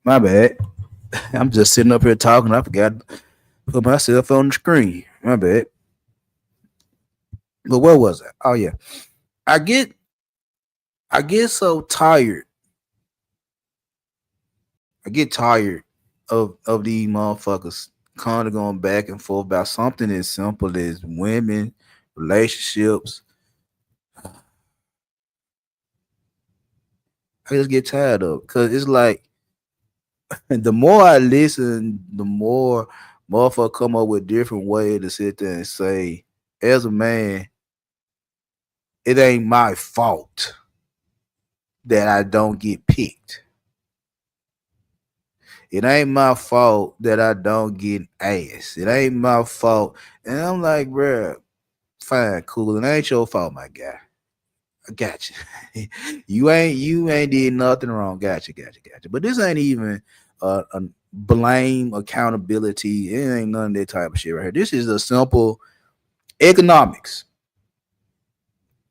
My bad. I'm just sitting up here talking. I forgot to put myself on the screen. My bad. But where was I? Oh yeah. I get I get so tired. I get tired of these motherfuckers kind of going back and forth about something as simple as women, relationships. I just get tired of it because it's like the more I listen, the more motherfucker come up with different ways to sit there and say, as a man, it ain't my fault that I don't get picked. It ain't my fault that I don't get ass. It ain't my fault. And I'm like, bruh, fine, cool. It ain't your fault, my guy. I got you. you ain't did nothing wrong. Gotcha. But this ain't even a blame accountability. It ain't none of that type of shit right here. This is a simple economics.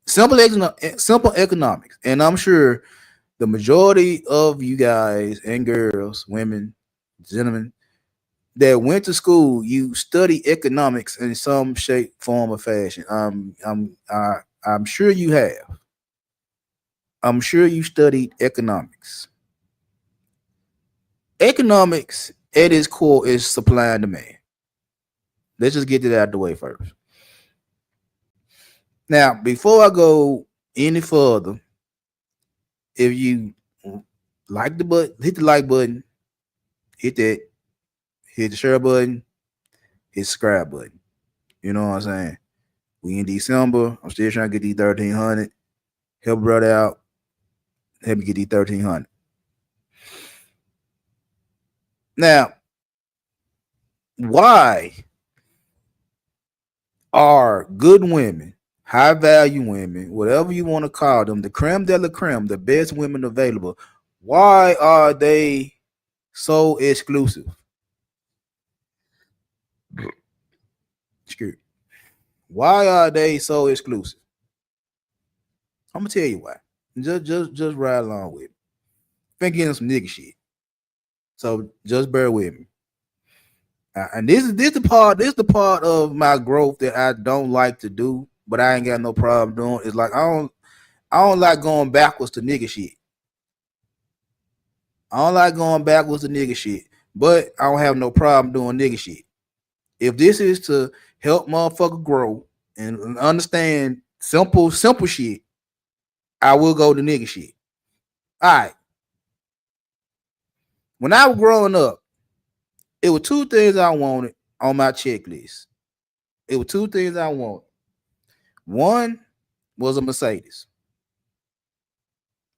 Simple economics. And I'm sure the majority of you guys and girls, women, gentlemen that went to school, you study economics in some shape, form, or fashion. I'm sure you have. I'm sure you studied economics. Economics at its core is supply and demand. Let's just get that out of the way first. Now, before I go any further, if you like the button, hit the like button, hit that, hit the share button, hit the subscribe button. You know what I'm saying? We in December. I'm still trying to get these 1300. Help a brother out. Help me get these 1300. Now, why are good women, high value women, whatever you want to call them, the creme de la creme, the best women available, why are they so exclusive? Excuse. Why are they so exclusive? I'm gonna tell you why. Just ride along with me. Been getting some nigga shit. So just bear with me. And this the part of my growth that I don't like to do, but I ain't got no problem doing. It's like I don't like going backwards to nigga shit. I don't like going backwards to nigga shit, but I don't have no problem doing nigga shit. If this is to help motherfucker grow and understand simple shit, I will go to nigga shit. All right. When I was growing up, it were two things I wanted on my checklist. It were two things I wanted. One was a Mercedes.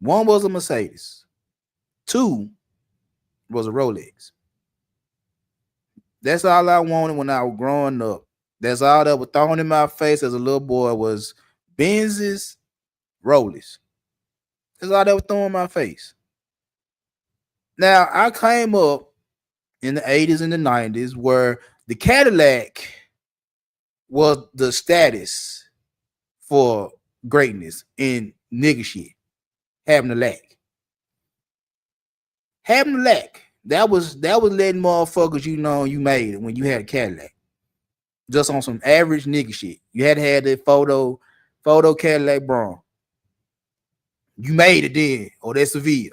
One was a Mercedes. Two was a Rolex. That's all I wanted when I was growing up. That's all that was thrown in my face as a little boy was Benz's, Rolex. That's all that was thrown in my face. Now I came up in the 80s and the 90s where the Cadillac was the status for greatness in nigga shit. Having a lack. Having a lack. That was letting motherfuckers you know you made it when you had a Cadillac. Just on some average nigga shit. You had to have that photo Cadillac Braun. You made it then, or that Seville.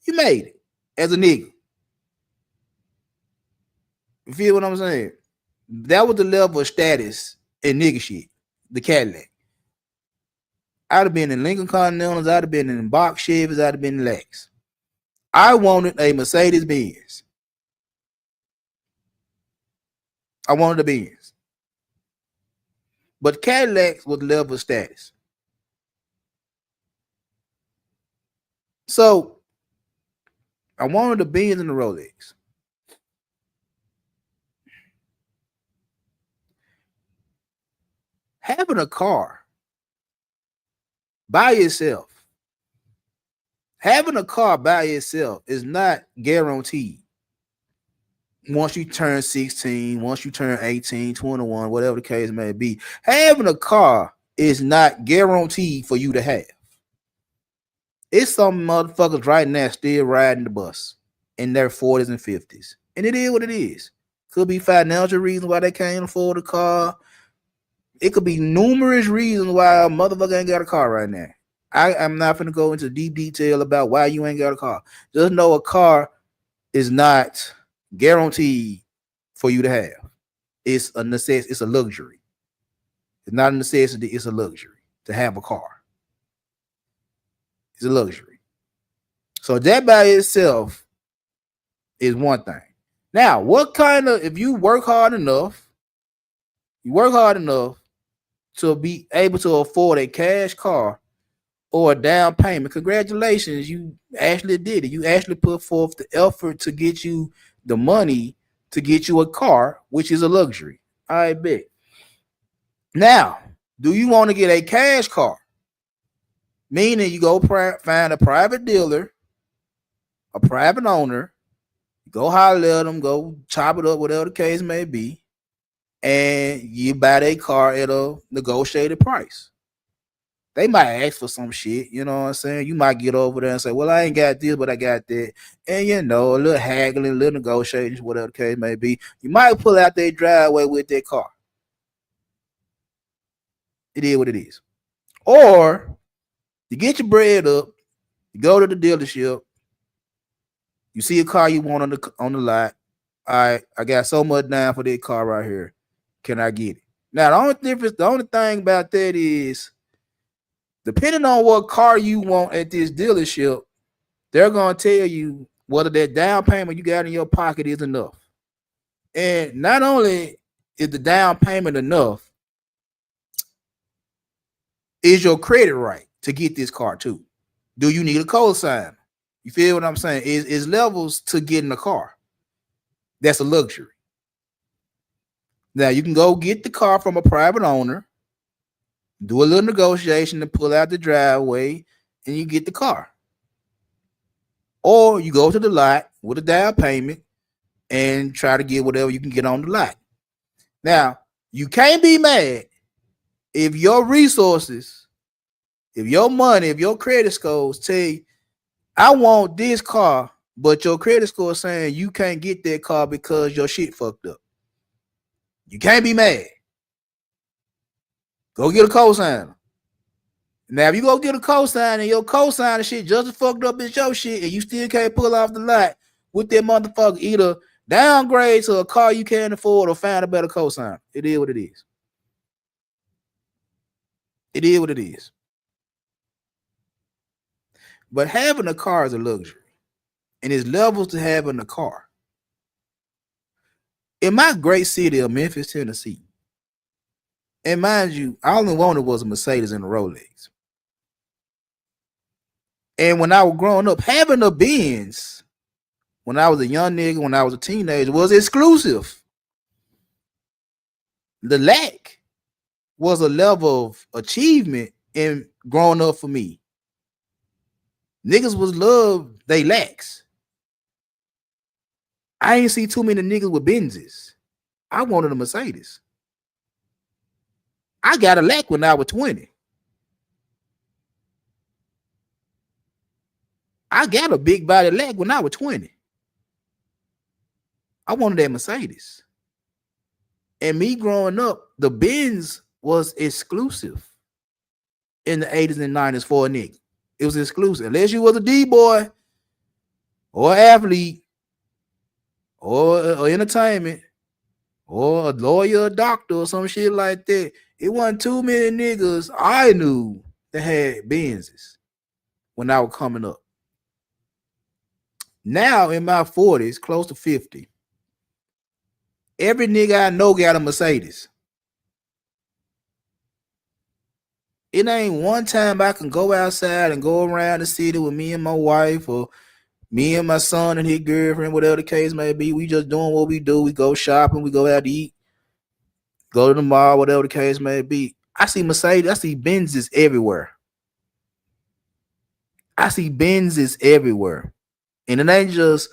You made it as a nigga. You feel what I'm saying? That was the level of status in nigga shit. The Cadillac. I'd have been in Lincoln Continentals. I'd have been in box Chevys. I'd have been in Lex. I wanted a Mercedes Benz. I wanted a Benz. But Cadillacs was the level of status. So I wanted the Benz and the Rolex. Having a car by itself, having a car by itself is not guaranteed. Once you turn 16, once you turn 18, 21, whatever the case may be, having a car is not guaranteed for you to have. It's some motherfuckers right now still riding the bus. in their 40s and 50s. And it is what it is. Could be financial reasons why they can't afford a car. It could be numerous reasons why a motherfucker ain't got a car right now. I am not going to go into deep detail about why you ain't got a car. Just know a car is not guaranteed for you to have. It's a necessity. It's a luxury. It's not a necessity. It's a luxury to have a car. It's a luxury. So that by itself is one thing. Now, what kind of, if you work hard enough to be able to afford a cash car or a down payment, congratulations, you actually did it. You actually put forth the effort to get you the money to get you a car, which is a luxury. I bet. Now, do you want to get a cash car? Meaning you go find a private dealer, a private owner, go holler at them, go chop it up, whatever the case may be, and you buy their car at a negotiated price. They might ask for some shit, you know what I'm saying? You might get over there and say, well, I ain't got this, but I got that. And, you know, a little haggling, a little negotiations, whatever the case may be. You might pull out their driveway with their car. It is what it is. Or you get your bread up, you go to the dealership, you see a car you want on the lot. All right, I got so much down for this car right here. Can I get it? Now, the only thing about that is, depending on what car you want at this dealership, they're going to tell you whether that down payment you got in your pocket is enough. And not only is the down payment enough, is your credit right to get this car too? Do you need a cosigner? You feel what I'm saying? Is levels to getting a car. That's a luxury. Now, you can go get the car from a private owner, do a little negotiation to pull out the driveway, and you get the car. Or you go to the lot with a down payment and try to get whatever you can get on the lot. Now, you can't be mad if your resources, if your money, if your credit scores tell you, I want this car, but your credit score is saying you can't get that car because your shit fucked up. You can't be mad. Go get a cosigner. Now, if you go get a cosigner and your cosigner shit just as fucked up as your shit and you still can't pull off the lot with that motherfucker, either downgrade to a car you can't afford or find a better cosigner. It is what it is. It is what it is. But having a car is a luxury. And there's levels to having a car. In my great city of Memphis, Tennessee, and mind you, I only wanted was a Mercedes and a Rolex. And when I was growing up, having a Benz, when I was a young nigga, when I was a teenager, was exclusive. The lack was a level of achievement in growing up for me. Niggas was love they lacks. I ain't see too many niggas with Benzes. I wanted a Mercedes. I got a lack when I was 20. I got a big body lack when I was 20. I wanted that Mercedes. And me growing up, the Benz was exclusive in the 80s and 90s for a nigga. It was exclusive. Unless you was a D-boy or athlete or entertainment or a lawyer, a doctor, or some shit like that. It wasn't too many niggas I knew that had Benzes when I was coming up. Now in my 40s, close to 50, every nigga I know got a Mercedes. It ain't one time I can go outside and go around the city with me and my wife or me and my son and his girlfriend, whatever the case may be. We just doing what we do. We go shopping. We go out to eat. Go to the mall, whatever the case may be. I see Mercedes. I see Benzes everywhere. I see Benzes everywhere. And it ain't just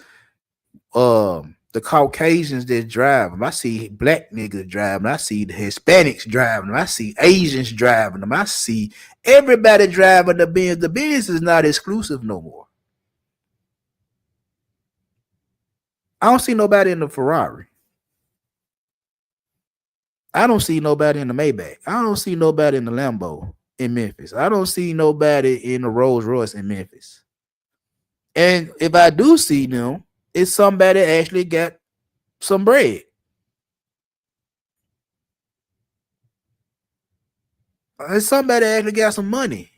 the Caucasians that drive them. I see black niggas driving. I see the Hispanics driving them. I see Asians driving them. I see everybody driving the Benz. The Benz is not exclusive no more. I don't see nobody in the Ferrari. I don't see nobody in the Maybach. I don't see nobody in the Lambo in Memphis. I don't see nobody in the Rolls Royce in Memphis. And if I do see them, it's somebody that actually got some bread. It's somebody that actually got some money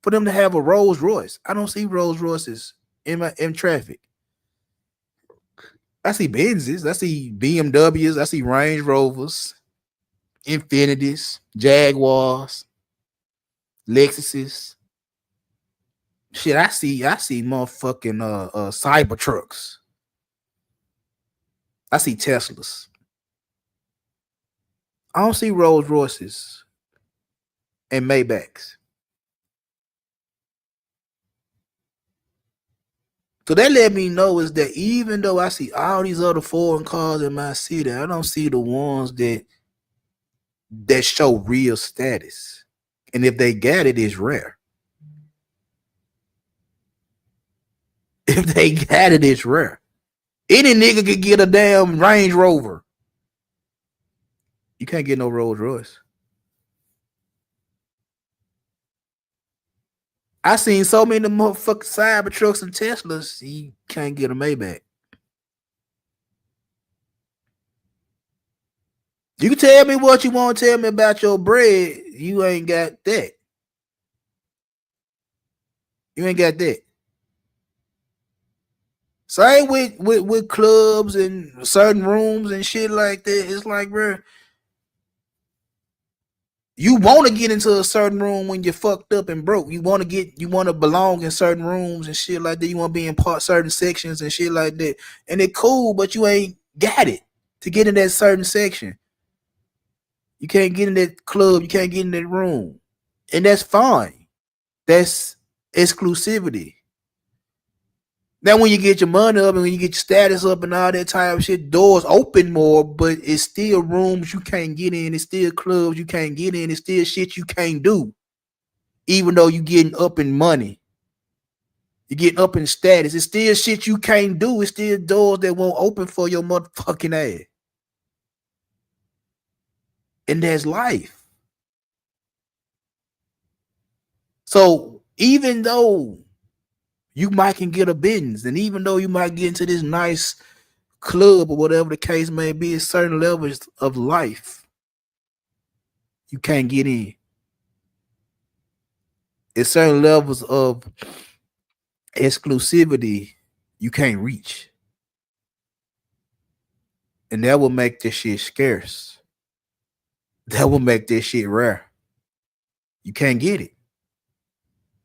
for them to have a Rolls Royce. I don't see Rolls Royces in traffic. I see Benzes, I see BMWs, I see Range Rovers, Infinities, Jaguars, Lexuses. Shit, I see motherfucking Cybertrucks. I see Teslas. I don't see Rolls Royces and Maybachs. So that let me know is that even though I see all these other foreign cars in my city, I don't see the ones that show real status. And if they got it, it's rare. If they got it, it's rare. Any nigga could get a damn Range Rover. You can't get no Rolls Royce. I seen so many motherfucking Cybertrucks and Teslas, you can't get a Maybach. You can tell me what you want to tell me about your bread. You ain't got that. You ain't got that. Same with clubs and certain rooms and shit like that. It's like, bro, you want to get into a certain room when you're fucked up and broke. You want to belong in certain rooms and shit like that. You want to be in certain sections and shit like that. And it cool, but you ain't got it to get in that certain section. You can't get in that club. You can't get in that room. And that's fine. That's exclusivity. Now, when you get your money up and when you get your status up and all that type of shit, doors open more, but it's still rooms you can't get in. It's still clubs you can't get in. It's still shit you can't do. Even though you getting up in money. You're getting up in status. It's still shit you can't do. It's still doors that won't open for your motherfucking ass. And that's life. So even though you might can get a business, and even though you might get into this nice club or whatever the case may be, at certain levels of life, you can't get in. At certain levels of exclusivity, you can't reach. And that will make this shit scarce. That will make this shit rare. You can't get it.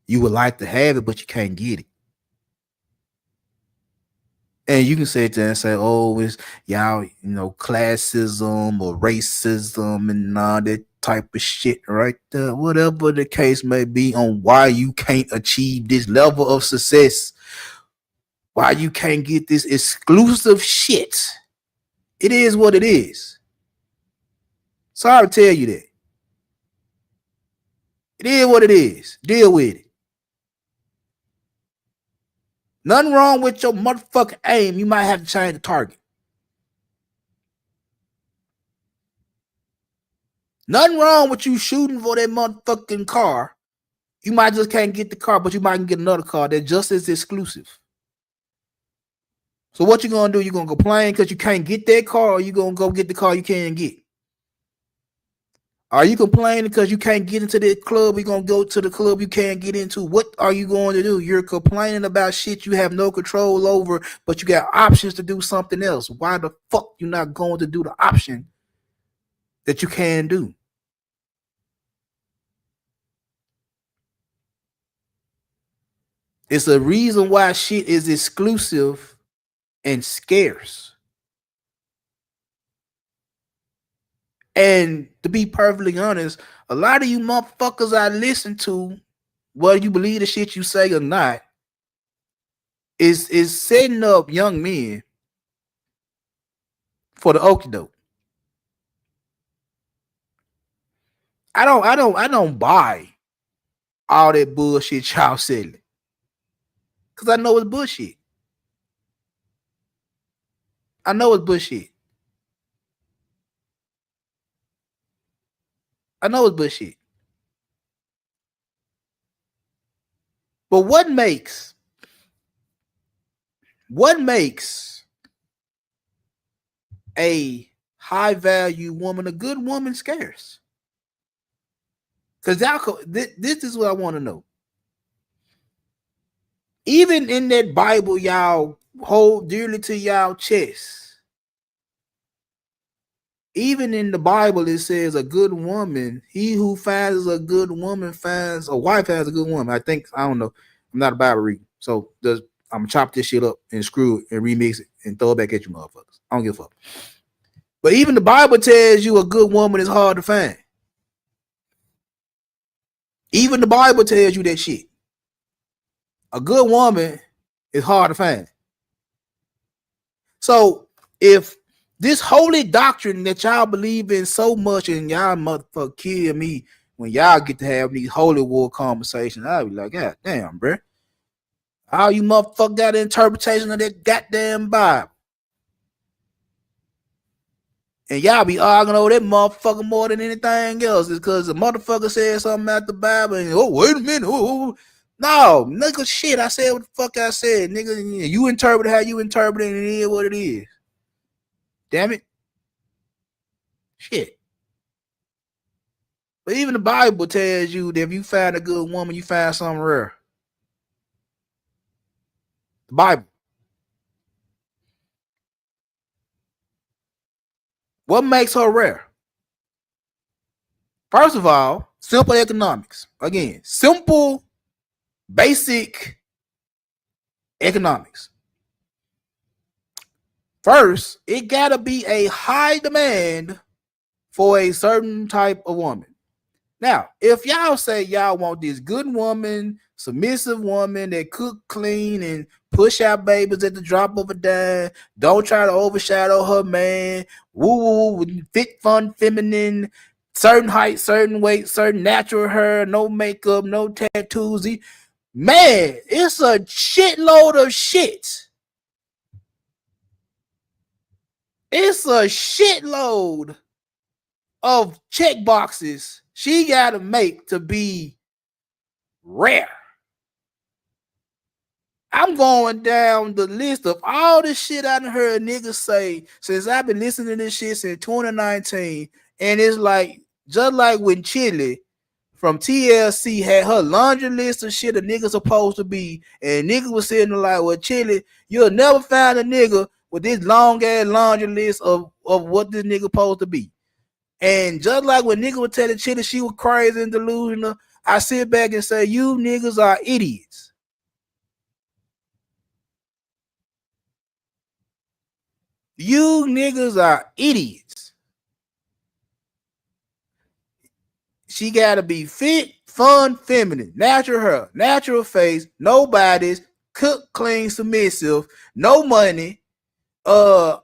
You would like to have it, but you can't get it. And you can sit there and say, oh, it's y'all, classism or racism and all that type of shit right there. Whatever the case may be on why you can't achieve this level of success, why you can't get this exclusive shit. It is what it is. Sorry to tell you that. It is what it is. Deal with it. Nothing wrong with your motherfucking aim. You might have to change the target. Nothing wrong with you shooting for that motherfucking car. You might just can't get the car, but you might get another car that's just as exclusive. So what you gonna do? You gonna complain because you can't get that car, or you gonna go get the car you can't get? Are you complaining because you can't get into that club? You're going to go to the club you can't get into. What are you going to do? You're complaining about shit you have no control over, but you got options to do something else. Why the fuck you not going to do the option that you can do? It's a reason why shit is exclusive and scarce. And to be perfectly honest, a lot of you motherfuckers I listen to, whether you believe the shit you say or not, is setting up young men for the okie doke. I don't buy all that bullshit y'all selling, because I know it's bullshit. I know it's bullshit. I know it's bullshit. But what makes a high value woman a good woman scarce? Because this is what I want to know. Even in that Bible y'all hold dearly to y'all chest, even in the Bible it says a good woman, he who finds a good woman finds a wife has a good woman. I don't know. I'm not a Bible reader. So I'm gonna chop this shit up and screw it and remix it and throw it back at you motherfuckers. I don't give a fuck. But even the Bible tells you a good woman is hard to find. Even the Bible tells you that shit. A good woman is hard to find. So if this holy doctrine that y'all believe in so much and y'all motherfucker kill me when y'all get to have these holy war conversations, I'll be like, God damn, bro. How you motherfucker got an interpretation of that goddamn Bible? And y'all be arguing over that motherfucker more than anything else. It's because the motherfucker said something out the Bible and, oh, wait a minute. Oh. No, nigga, shit. I said what the fuck I said, nigga. You interpret how you interpret it, and it is what it is. Damn it. Shit. But even the Bible tells you that if you find a good woman, you find something rare. The Bible. What makes her rare? First of all, simple economics. Again, simple, basic economics. First, it gotta be a high demand for a certain type of woman. Now, if y'all say y'all want this good woman, submissive woman that cook, clean, and push out babies at the drop of a dime, don't try to overshadow her man, woo, fit, fun, feminine, certain height, certain weight, certain natural hair, no makeup, no tattoos. Man, it's a shitload of shit. It's a shitload of check boxes she got to make to be rare. I'm going down the list of all the shit I done heard niggas say since I've been listening to this shit since 2019. And it's like, just like when Chili from TLC had her laundry list of shit a nigga supposed to be, and niggas was sitting there like, well, Chili, you'll never find a nigga with this long ass laundry list of what this nigga supposed to be. And just like when niggas was telling Chili she was crazy and delusional, I sit back and say, you niggas are idiots. You niggas are idiots. She gotta be fit, fun, feminine, natural hair, natural face, no bodies, cook, clean, submissive, no money, no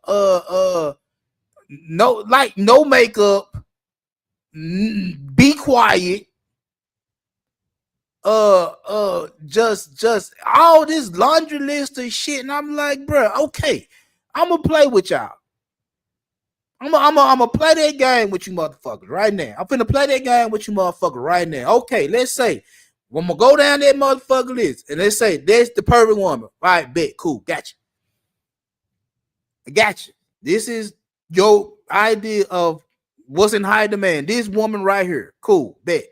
makeup, be quiet, just all this laundry list of shit, and I'm like, bro, okay, I'm gonna play with y'all. I'm gonna play that game with you motherfuckers right now. I'm finna play that game with you motherfuckers right now. Okay, let's say I'm gonna go down that motherfucker list and let's say that's the perfect woman. All right, bet, cool, gotcha. I got you. This is your idea of what's in high demand. This woman right here, cool, bet.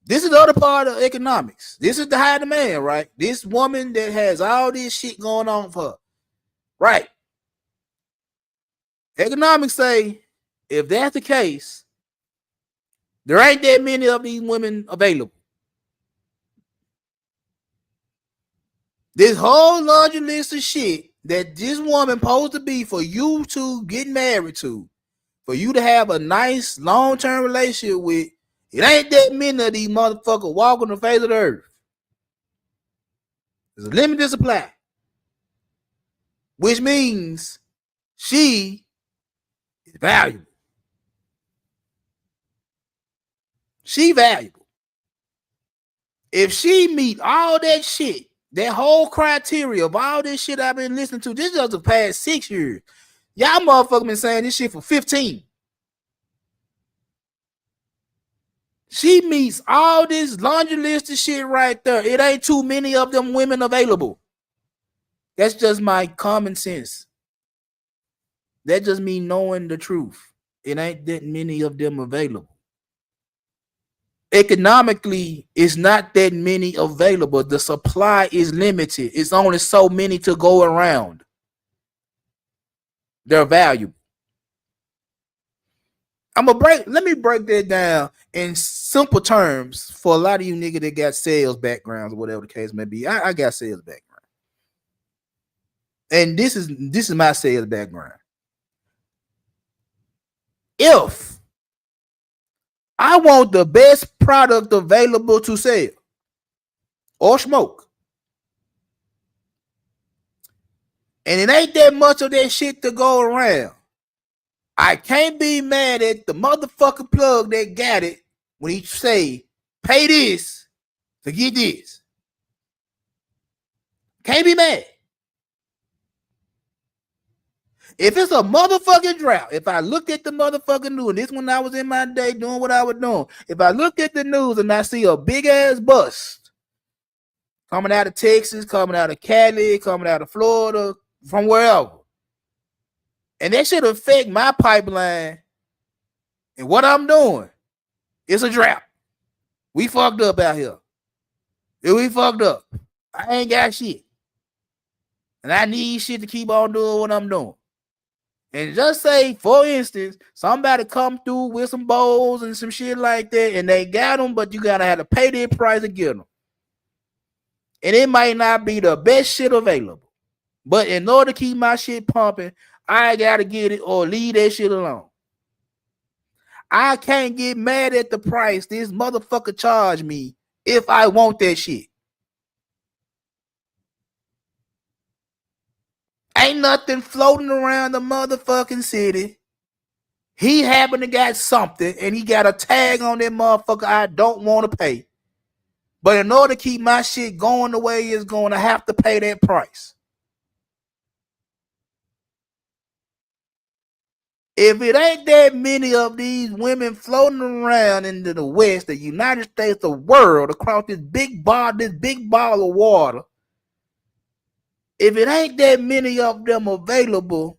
This is the other part of economics. This is the high demand, right? This woman that has all this shit going on for her, right? Economics say if that's the case, there ain't that many of these women available. This whole laundry list of shit that this woman supposed to be for you to get married to, for you to have a nice long-term relationship with, it ain't that many of these motherfuckers walking the face of the earth. There's a limited supply, which means she is valuable. She valuable. If she meet all that shit That whole criteria of all this shit I've been listening to, this is just the past 6 years. Y'all motherfuckers been saying this shit for 15. She meets all this laundry list of shit right there. It ain't too many of them women available. That's just my common sense. That just me knowing the truth. It ain't that many of them available. Economically, it's not that many available. The supply is limited. It's only so many to go around. They're valuable. Let me break that down in simple terms for a lot of you niggas that got sales backgrounds or whatever the case may be. I got sales background. And this is my sales background. If I want the best product available to sell or smoke, and it ain't that much of that shit to go around, I can't be mad at the motherfucking plug that got it when he say, pay this to get this. Can't be mad. If it's a motherfucking drought, if I look at the motherfucking news, and this when I was in my day doing what I was doing, if I look at the news and I see a big ass bust coming out of Texas, coming out of Cali, coming out of Florida, from wherever, and that should affect my pipeline and what I'm doing, it's a drought. We fucked up out here. We fucked up. I ain't got shit. And I need shit to keep on doing what I'm doing. And just say, for instance, somebody come through with some bowls and some shit like that, and they got them, but you gotta have to pay their price to get them. And it might not be the best shit available. But in order to keep my shit pumping, I gotta get it or leave that shit alone. I can't get mad at the price this motherfucker charge me if I want that shit. Ain't nothing floating around the motherfucking city. He happened to got something and he got a tag on that motherfucker I don't want to pay. But in order to keep my shit going the way it's going, I have to pay that price. If it ain't that many of these women floating around into the West, the United States, the world, across this big ball of water, if it ain't that many of them available,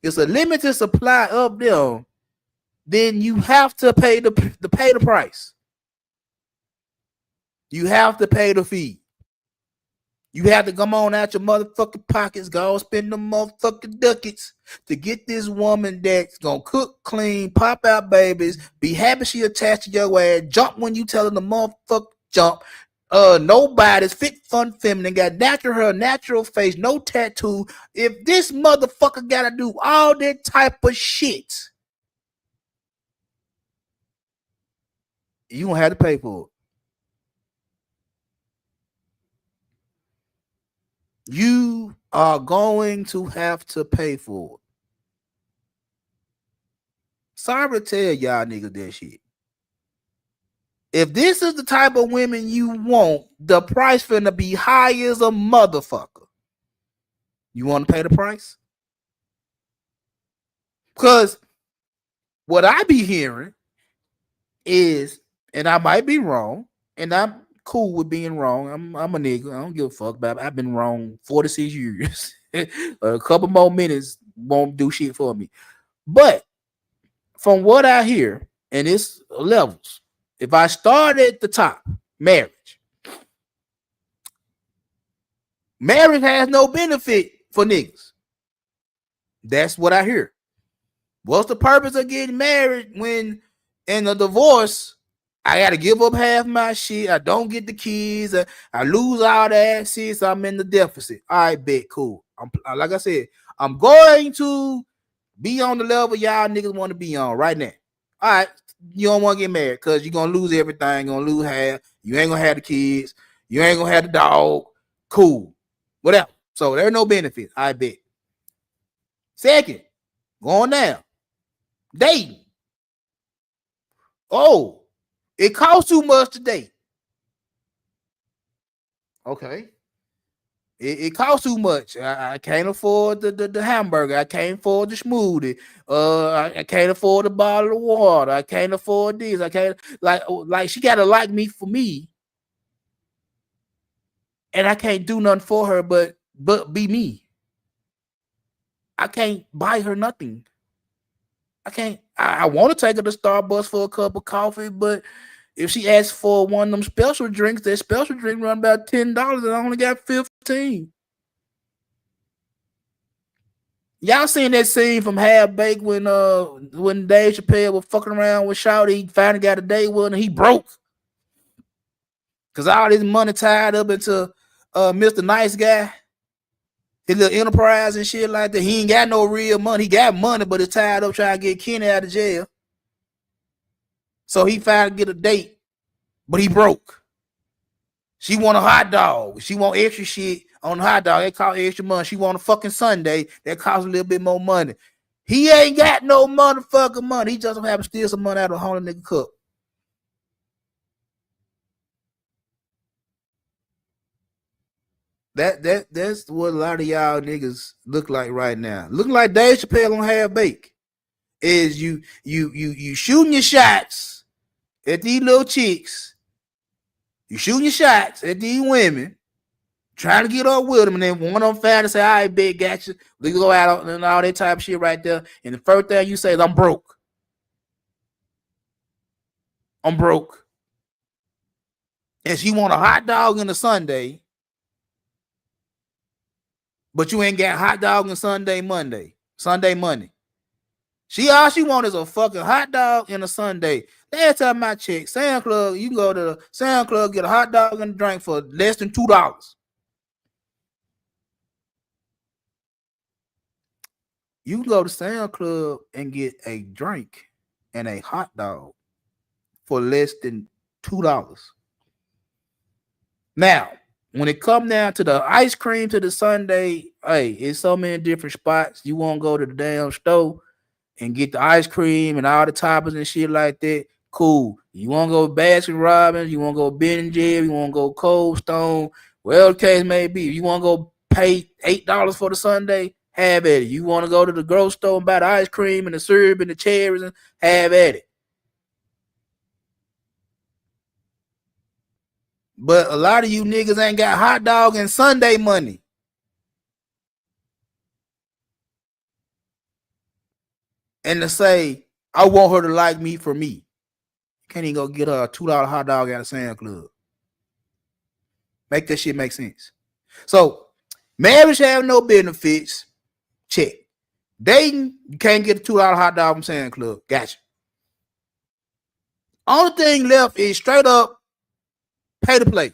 it's a limited supply of them, then you have to pay the price. You have to pay the fee. You have to come on out your motherfucking pockets, go spend them motherfucking ducats to get this woman that's gonna cook, clean, pop out babies, be happy she attached to your ass, jump when you tell her the motherfucker jump. Nobody's fit, fun, feminine, got natural hair, natural face, no tattoo. If this motherfucker gotta do all that type of shit, you gonna have to pay for it. You are going to have to pay for it. Sorry to tell y'all niggas that shit. If this is the type of women you want, the price finna be high as a motherfucker. You want to pay the price? Because what I be hearing is, and I might be wrong, and I'm cool with being wrong. I'm a nigga. I don't give a fuck about it. I've been wrong 46 years. A couple more minutes won't do shit for me. But from what I hear, and it's levels, if I start at the top, marriage has no benefit for niggas. That's what I hear. What's the purpose of getting married when in a divorce, I got to give up half my shit. I don't get the kids. I lose all the assets. I'm in the deficit. All right, bet, cool. Like I said, I'm going to be on the level y'all niggas want to be on right now. All right, you don't want to get married because you're going to lose everything. You're going to lose half. You ain't going to have the kids. You ain't going to have the dog. Cool. Whatever. So there's no benefit. I bet. Second, going down. Dating. Oh, it costs too much to date. Okay. It costs too much. I can't afford the hamburger. I can't afford the smoothie. I can't afford a bottle of water. I can't afford this. I can't like she gotta like me for me, and I can't do nothing for her but be me. I can't buy her nothing. I can't. I want to take her to Starbucks for a cup of coffee, but if she asks for one of them special drinks, that special drink run about $10, and I only got 15. Y'all seen that scene from Half Baked when Dave Chappelle was fucking around with Shawty, he finally got a date with her and he broke. Cause all this money tied up into Mr. Nice Guy, his little enterprise and shit like that. He ain't got no real money. He got money, but it's tied up trying to get Kenny out of jail. So he finally get a date, but he broke. She want a hot dog. She want extra shit on the hot dog. They cost extra money. She want a fucking sundae that costs a little bit more money. He ain't got no motherfucking money. He just don't have to steal some money out of a $100 nigga cup. That's what a lot of y'all niggas look like right now. Looking like Dave Chappelle on Half Baked. Is you shooting your shots at these little chicks. You shooting your shots at these women, trying to get up with them, and then one of them found and say, "All right, big, got you." We go out and all that type of shit right there. And the first thing you say is, "I'm broke. I'm broke." And she want a hot dog and a sundae, but you ain't got hot dog and Sunday money. All she want is a fucking hot dog and a sundae. Last time I checked, Sound Club, you can go to the Sound Club, get a hot dog and a drink for less than $2. You can go to Sound Club and get a drink and a hot dog for less than $2. Now, when it come down to the ice cream to the sundae, hey, it's so many different spots. You won't go to the damn store and get the ice cream and all the toppings and shit like that. Cool. You want to go Baskin Robbins, you want to go Ben and Jerry, you want to go Cold Stone, whatever the case may be. You want to go pay $8 for the sundae, have at it. You want to go to the grocery store and buy the ice cream and the syrup and the cherries, and have at it. But a lot of you niggas ain't got hot dog and sundae money. And to say, I want her to like me for me. You can't even go get her a $2 hot dog at a Sound Club. Make that shit make sense. So, marriage have no benefits. Check. Dating, you can't get a $2 hot dog from Sound Club. Gotcha. Only thing left is straight up pay to play.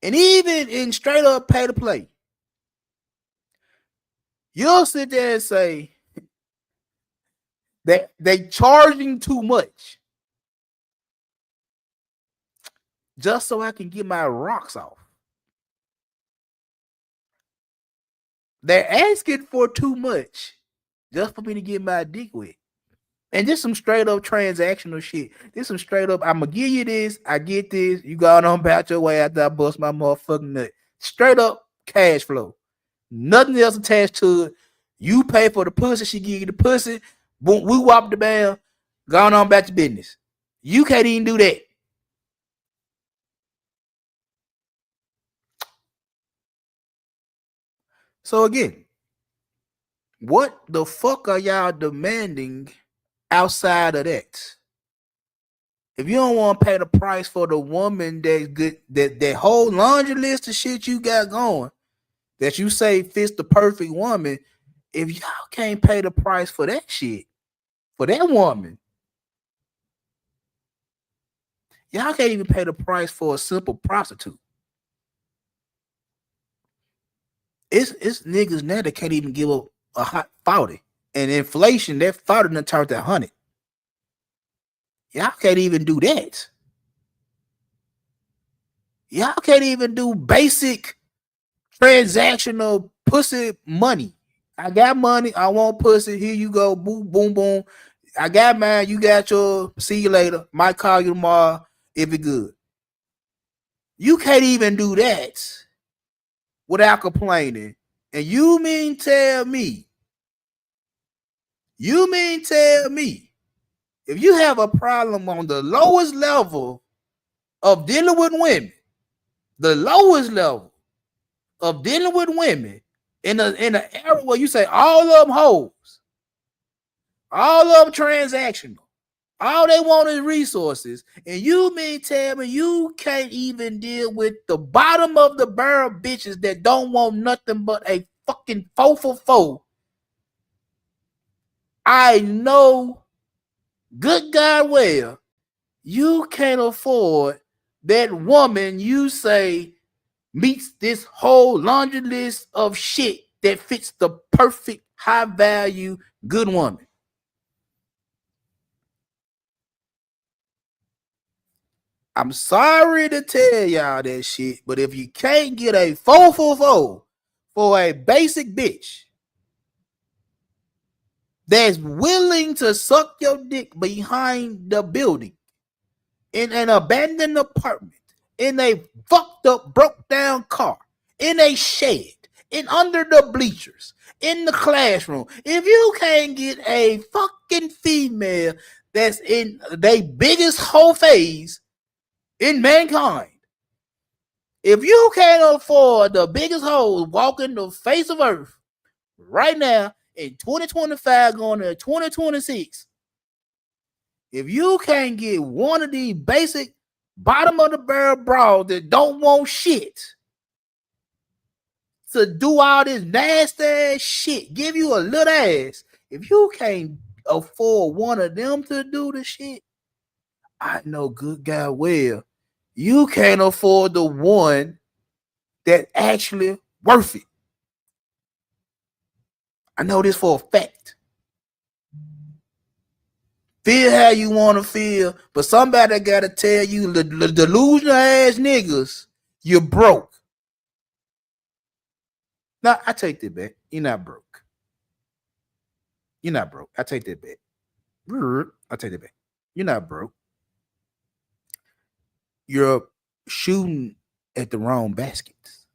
And even in straight up pay to play, you'll sit there and say that they charging too much just so I can get my rocks off. They're asking for too much just for me to get my dick wet. And this some straight up transactional shit. This some straight up, I'm gonna give you this, I get this, you go on about your way after I bust my motherfucking nut. Straight up cash flow. Nothing else attached to it. You pay for the pussy, she give you the pussy, boom, we whop the bam, going on back to business. You can't even do that. So again, what the fuck are y'all demanding outside of that? If you don't want to pay the price for the woman that's good, that whole laundry list of shit you got going, that you say fits the perfect woman, if y'all can't pay the price for that shit, for that woman, y'all can't even pay the price for a simple prostitute. It's niggas now that can't even give up a hot 40. And inflation, that 40 done turned to 100. Y'all can't even do that. Y'all can't even do basic transactional pussy money. I got money. I want pussy. Here you go. Boom, boom, boom. I got mine. You got your. See you later. Might call you tomorrow if it good. You can't even do that without complaining. And you mean tell me, if you have a problem on the lowest level of dealing with women, the lowest level of dealing with women in an era where you say all of them hoes, all of them transactional, all they want is resources, and you mean tell me you can't even deal with the bottom of the barrel bitches that don't want nothing but a fucking 4 for 4. I know good God well you can't afford that woman you say meets this whole laundry list of shit that fits the perfect high value good woman. I'm sorry to tell y'all that shit, but if you can't get a 4 for a basic bitch that's willing to suck your dick behind the building in an abandoned apartment, in a fucked up, broke down car, in a shed, in under the bleachers, in the classroom, if you can't get a fucking female that's in their biggest whole phase in mankind, if you can't afford the biggest hoes walking the face of earth right now in 2025 going to 2026, if you can't get one of these basic bottom of the barrel bras that don't want shit to do all this nasty ass shit, give you a little ass, if you can't afford one of them to do the shit, I know good God well you can't afford the one that actually worth it. I know this for a fact. Feel how you want to feel, but somebody got to tell you, the delusional ass niggas, you're broke. Now, I take that back. You're not broke. You're not broke. I take that back. I take that back. You're not broke. You're shooting at the wrong baskets.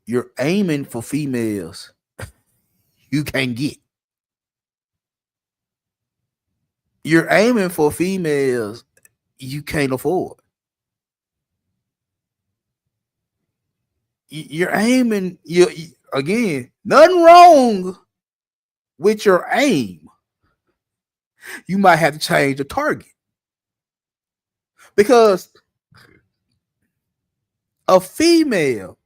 You're aiming for females you can't get. You're aiming for females you can't afford. You're aiming, you again, nothing wrong with your aim. You might have to change the target because a female,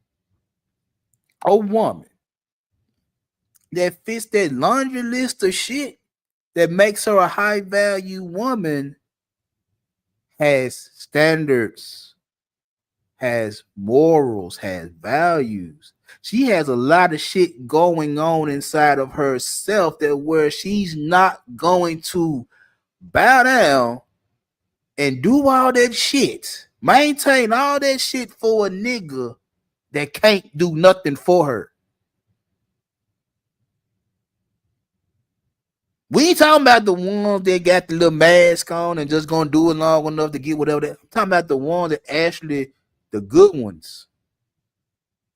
a woman that fits that laundry list of shit that makes her a high value woman has standards, has morals, has values. She has a lot of shit going on inside of herself that where she's not going to bow down and do all that shit, maintain all that shit for a nigga that can't do nothing for her. We ain't talking about the ones that got the little mask on and just gonna do it long enough to get whatever that. I'm talking about the ones that actually, the good ones,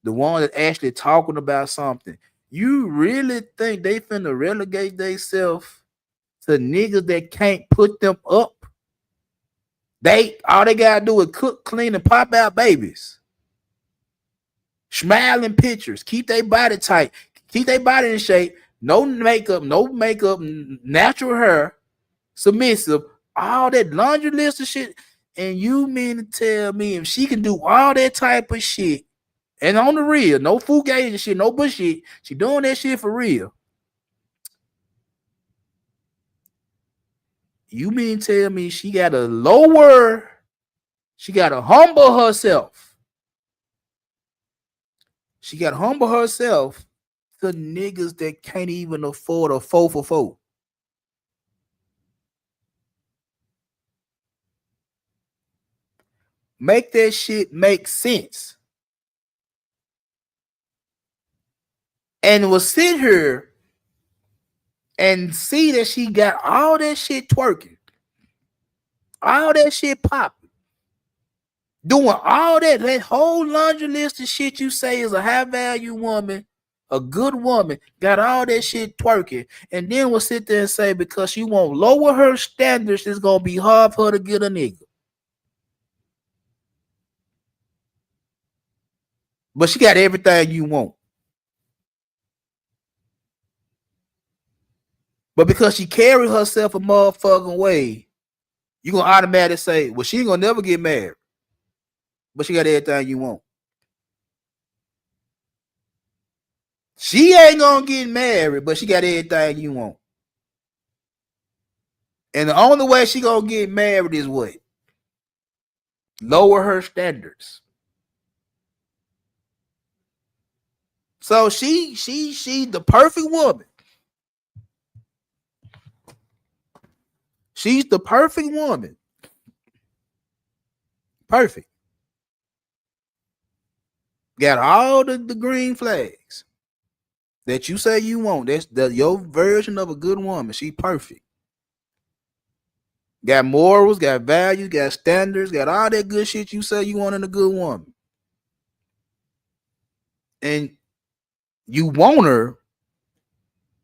the ones that actually talking about something. You really think they finna relegate themselves to niggas that can't put them up? They all they gotta do is cook, clean, and pop out babies. Smiling pictures, keep their body tight, keep their body in shape, no makeup, natural hair, submissive, all that laundry list of shit. And you mean to tell me if she can do all that type of shit and on the real, no fugazi shit, no bullshit, she doing that shit for real? You mean to tell me she got to lower, she got to humble herself? She got to humble herself to niggas that can't even afford a 4 for 4. Make that shit make sense. And will sit here and see that she got all that shit twerking, All that shit popping. Doing all that whole laundry list of shit you say is a high value woman, a good woman, got all that shit twerking, and then will sit there and say because she won't lower her standards, it's gonna be hard for her to get a nigga. But she got everything you want. But because she carry herself a motherfucking way, you gonna automatically say, well, she ain't gonna never get married. But she got everything you want. She ain't gonna get married, but she got everything you want. And the only way she gonna get married is what? Lower her standards. So she the perfect woman. She's the perfect woman. Perfect. Got all the green flags that you say you want. That's your version of a good woman. She perfect. Got morals, got values, got standards, got all that good shit you say you want in a good woman. And you want her,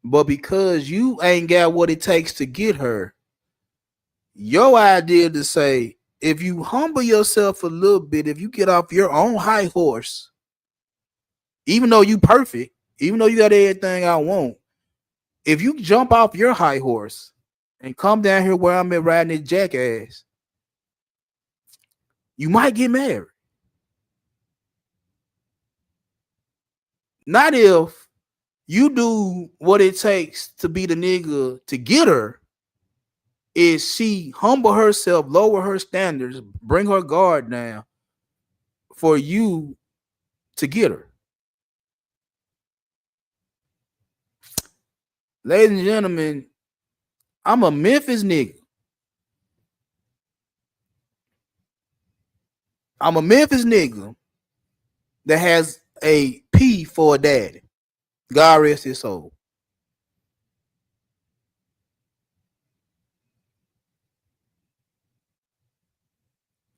but because you ain't got what it takes to get her, your idea to say, if you humble yourself a little bit, if you get off your own high horse, even though you perfect, even though you got everything I want, if you jump off your high horse and come down here where I'm at riding this jackass, you might get married. Not if you do what it takes to be the nigga to get her. Is she humble herself, lower her standards, bring her guard down for you to get her. Ladies and gentlemen, I'm a Memphis nigga. I'm a Memphis nigga that has a P for a daddy. God rest his soul.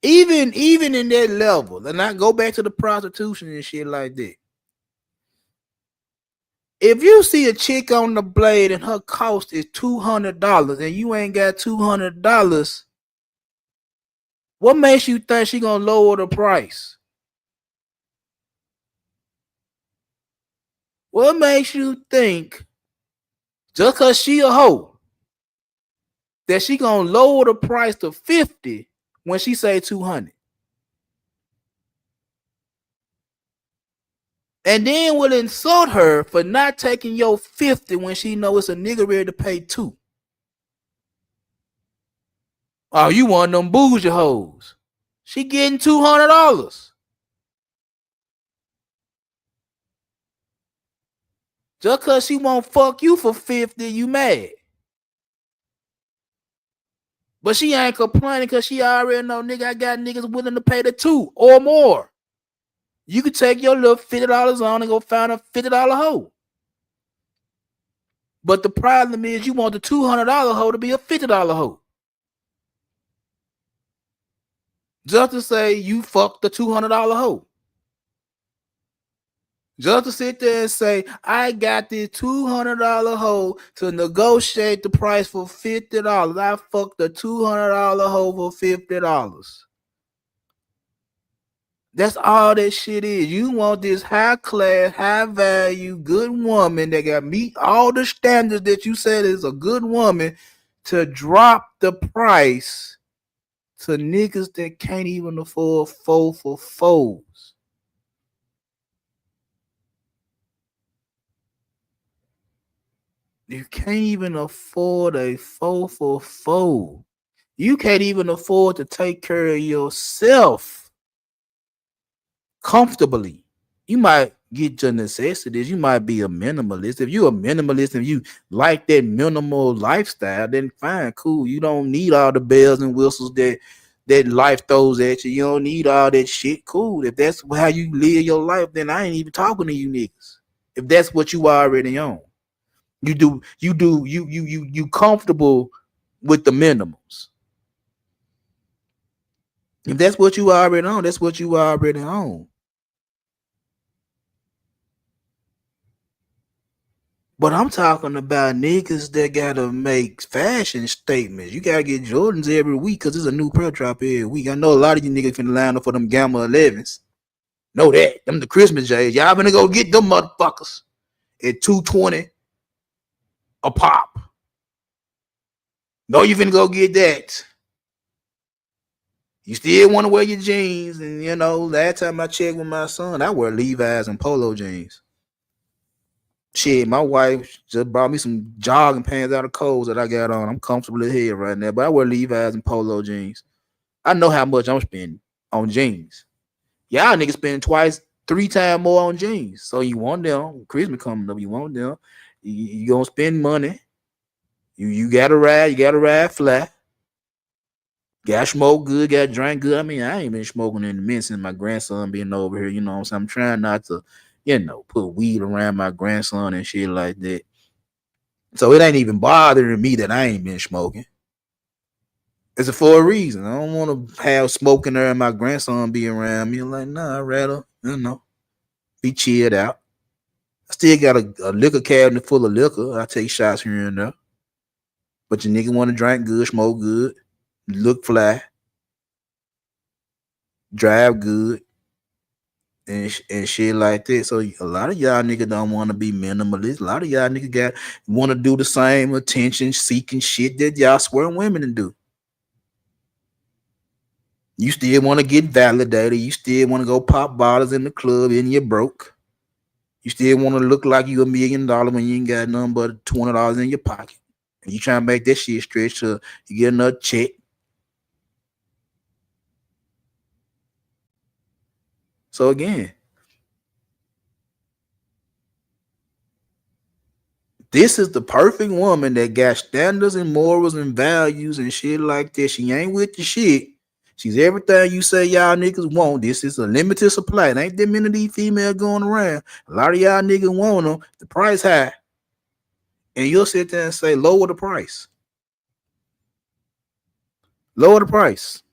Even in that level, and I go back to the prostitution and shit like that. If you see a chick on the blade and her cost is $200 and you ain't got $200, what makes you think she gonna lower the price? What makes you think just cause she a hoe that she gonna lower the price to 50 when she say 200? And then will insult her for not taking your 50 when she know it's a nigga ready to pay 2. Oh, you want them bougie hoes. She getting $200. Just cause she won't fuck you for 50, you mad. But she ain't complaining because she already know, nigga, I got niggas willing to pay the 2 or more. You could take your little $50 on and go find a $50 hoe. But the problem is you want the $200 hoe to be a $50 hoe. Just to say you fucked the $200 hoe. Just to sit there and say, I got this $200 hoe to negotiate the price for $50. I fucked the $200 hoe for $50. That's all that shit is. You want this high class, high value, good woman that got meet all the standards that you said is a good woman to drop the price to niggas that can't even afford 4 for 4s. You can't even afford a 4 for 4. You can't even afford to take care of yourself comfortably. You might get your necessities. You might be a minimalist. If you're a minimalist and you like that minimal lifestyle, then fine, cool. You don't need all the bells and whistles that life throws at you. You don't need all that shit. Cool. If that's how you live your life, then I ain't even talking to you niggas. If that's what you already own. You comfortable with the minimums. If that's what you already on, that's what you already on. But I'm talking about niggas that gotta make fashion statements. You gotta get Jordans every week because there's a new pair drop every week. I know a lot of you niggas finna line up for them Gamma 11s. Know that. Them the Christmas J's. Y'all finna go get them motherfuckers at 220 a pop. No, you finna go get that. You still want to wear your jeans, and you know, last time I checked with my son, I wear Levi's and polo jeans. Shit, my wife just brought me some jogging pants out of Kohl's that I got on. I'm comfortable as hell right now, but I wear Levi's and polo jeans. I know how much I'm spending on jeans. Y'all niggas spending twice, 3 times more on jeans. So you want them. Christmas coming up, you want them. You gonna spend money. You gotta ride. You gotta ride fly. Got smoke good, got drink good. I mean, I ain't been smoking in a minute since my grandson being over here. You know what I'm saying? I'm trying not to, put weed around my grandson and shit like that. So it ain't even bothering me that I ain't been smoking. It's for a reason. I don't want to have smoking there and my grandson be around me. I'm like, nah, I'd rather, be chilled out. I still got a liquor cabinet full of liquor. I take shots here and there. But your nigga want to drink good, smoke good, look fly, drive good, and shit like that. So a lot of y'all niggas don't want to be minimalist. A lot of y'all niggas got want to do the same attention seeking shit that y'all swear women to do. You still want to get validated. You still want to go pop bottles in the club and you're broke. You still want to look like you $1 million when you ain't got nothing but $20 in your pocket. And you trying to make that shit stretch till you get another check. So again, this is the perfect woman that got standards and morals and values and shit like this. She ain't with the shit. She's everything you say y'all niggas want. This is a limited supply. It ain't that many of these females going around. A lot of y'all niggas want them. The price high. And you'll sit there and say, lower the price. Lower the price.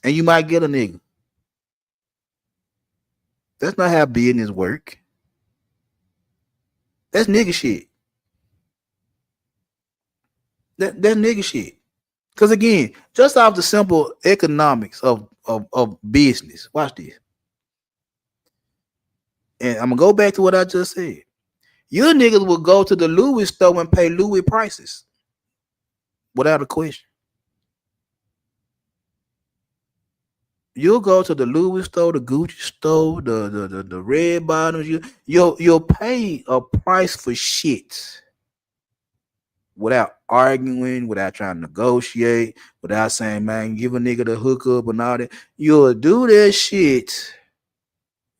And you might get a nigga. That's not how business work. That's nigga shit. That's nigga shit. Because again, just off the simple economics of business, watch this. And I'm gonna go back to what I just said. You niggas will go to the Louis store and pay Louis prices without a question. You'll go to the Louis store, the Gucci store, the red bottoms. You'll pay a price for shit without arguing, without trying to negotiate, without saying, man, give a nigga the hookup and all that. You'll do that shit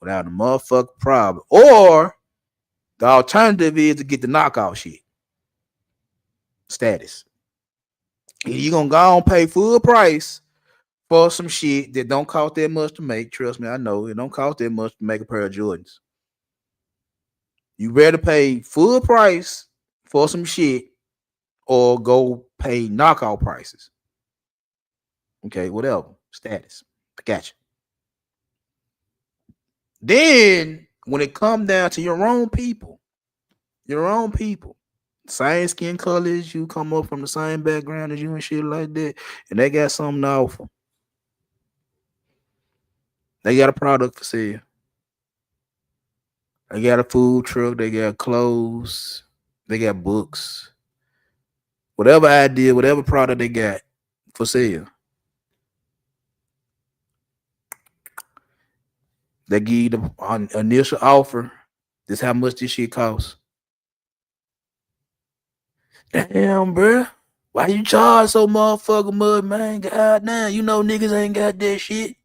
without a motherfucking problem. Or the alternative is to get the knockout shit. Status. You're gonna go and pay full price for some shit that don't cost that much to make. Trust me, I know it don't cost that much to make a pair of Jordans. You better pay full price for some shit or go pay knockout prices. Okay, whatever. Status. I got you. Then when it comes down to your own people, same skin color as you, come up from the same background as you and shit like that, and they got something to offer. They got a product for sale. They got a food truck. They got clothes. They got books. Whatever idea, whatever product they got for sale. They give you the initial offer. This how much this shit costs. Damn, bro. Why you charge so motherfucking much, man? God damn, you know niggas ain't got that shit.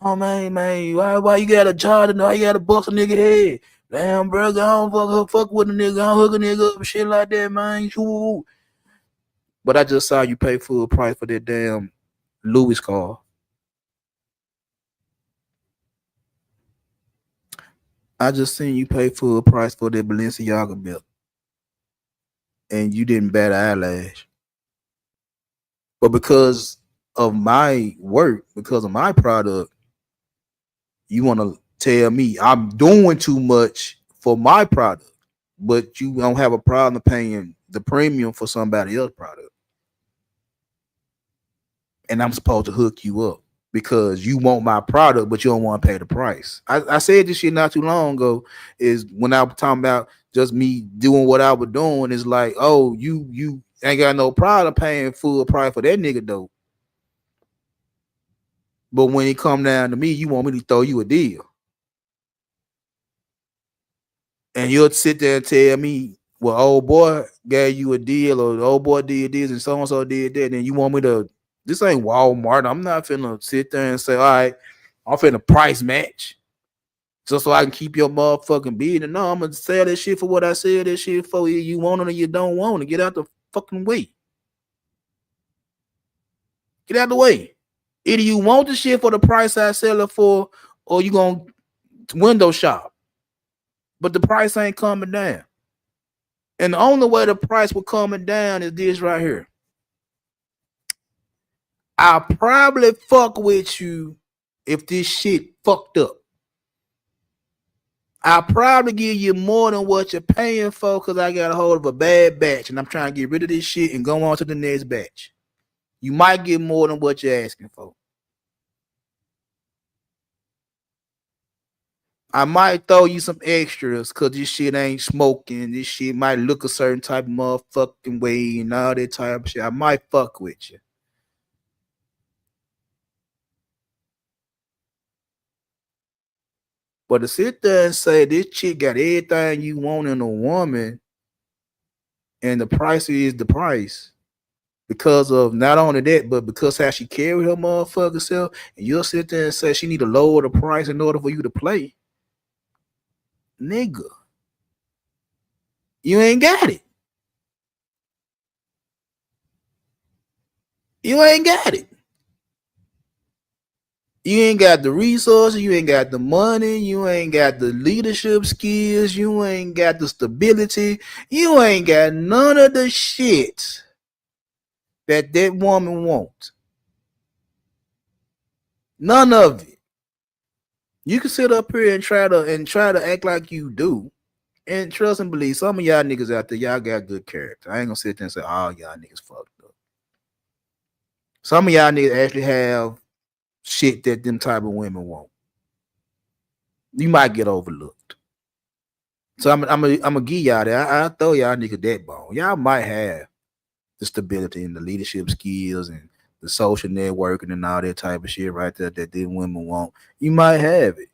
Oh man, why you gotta charge it? Why you gotta bust a nigga head? Damn, bro, go on, fuck with a nigga, go on, hook a nigga up and shit like that, man. Ooh. But I just saw you pay full price for that damn Louis car. I just seen you pay full price for that Balenciaga belt, and you didn't bat an eyelash. But because of my work, because of my product, you want to tell me I'm doing too much for my product, but you don't have a problem paying the premium for somebody else's product. And I'm supposed to hook you up because you want my product, but you don't want to pay the price. I said this shit not too long ago. Is when I was talking about just me doing what I was doing. Is like, oh, you ain't got no problem paying full price for that nigga though. But when it come down to me, you want me to throw you a deal, and you'll sit there and tell me, well, old boy gave you a deal, or the old boy did this, and so did that, and you want me to. This ain't Walmart. I'm not finna sit there and say, all right, I'm finna price match just so I can keep your motherfucking bid. No, I'm gonna sell that shit for what I sell that shit for. You want it or you don't want it. Get out the fucking way. Get out the way. Either you want the shit for the price I sell it for, or you gonna window shop. But the price ain't coming down. And the only way the price will coming down is this right here. I'll probably fuck with you if this shit fucked up. I'll probably give you more than what you're paying for because I got a hold of a bad batch and I'm trying to get rid of this shit and go on to the next batch. You might get more than what you're asking for. I might throw you some extras because this shit ain't smoking. This shit might look a certain type of motherfucking way and all that type of shit. I might fuck with you. But to sit there and say this chick got everything you want in a woman and the price is the price because of not only that, but because how she carry her motherfucking self, and you'll sit there and say she need to lower the price in order for you to play. Nigga, you ain't got it. You ain't got it. You ain't got the resources, you ain't got the money, you ain't got the leadership skills, you ain't got the stability, you ain't got none of the shit that woman wants. None of it. You can sit up here and try to act like you do. And trust and believe, some of y'all niggas out there, y'all got good character. I ain't gonna sit there and say all y'all niggas fucked up. Some of y'all niggas actually have shit that them type of women want. You might get overlooked. So I'm gonna give y'all that. I throw y'all niggas that bone. Y'all might have the stability and the leadership skills and the social networking and all that type of shit right there that them women want. You might have it.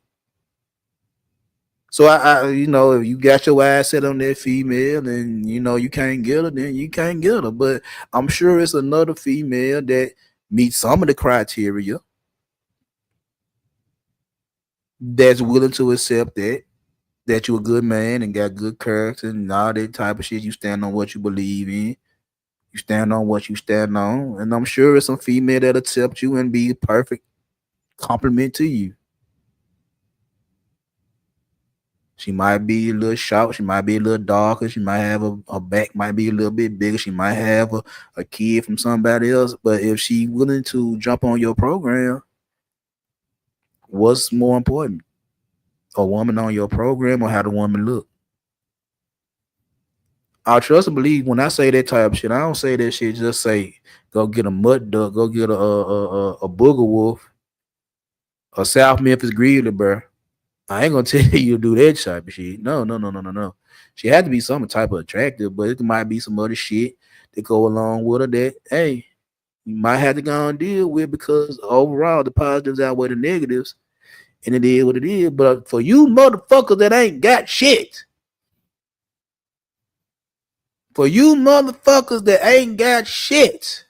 So you know, if you got your ass set on that female and you know you can't get her, then you can't get her. But I'm sure it's another female that meets some of the criteria that's willing to accept that you're a good man and got good character and all that type of shit. You stand on what you believe in. You stand on what you stand on. And I'm sure it's some female that accept you and be a perfect compliment to you. She might be a little short. She might be a little darker. She might have a back might be a little bit bigger. She might have a kid from somebody else. But if she willing to jump on your program, what's more important? A woman on your program or how the woman look? I trust and believe when I say that type of shit. I don't say that shit. Just say go get a mud duck, go get a booger wolf, a South Memphis grizzly bear. I ain't gonna tell you to do that type of shit. No, no, no, no, no, no. She had to be some type of attractive, but it might be some other shit that go along with her that hey, you might have to go and deal with because overall the positives outweigh the negatives, and it is what it is. But for you motherfuckers that ain't got shit, for you motherfuckers that ain't got shit,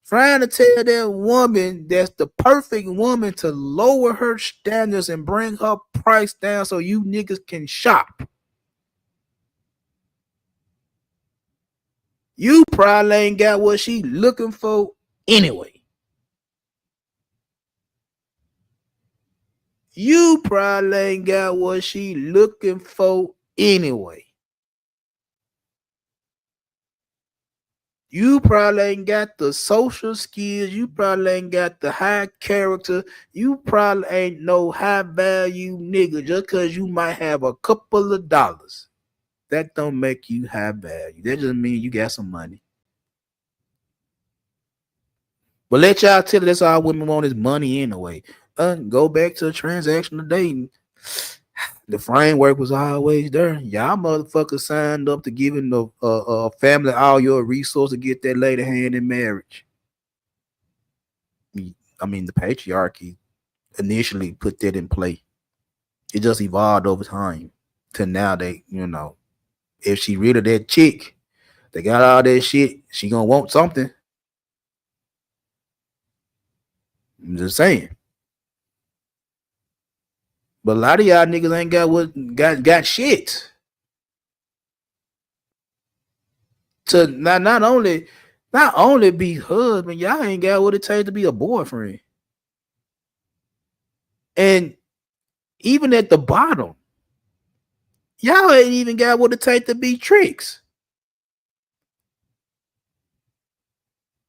trying to tell that woman that's the perfect woman to lower her standards and bring her price down so you niggas can shop. You probably ain't got what she looking for anyway. You probably ain't got what she looking for anyway. You probably ain't got the social skills. You probably ain't got the high character. You probably ain't no high value nigga just because you might have a couple of dollars. That don't make you high value. That just means you got some money. But let y'all tell you that's all women want is money anyway. Go back to transactional dating. The framework was always there. Y'all motherfuckers signed up to giving the family all your resources to get that lady hand in marriage. I mean, the patriarchy initially put that in play. It just evolved over time to now they, if she really that chick, they got all that shit, she gonna want something. I'm just saying. But a lot of y'all niggas ain't got shit. To not only be husband, y'all ain't got what it takes to be a boyfriend. And even at the bottom, y'all ain't even got what it takes to be tricks.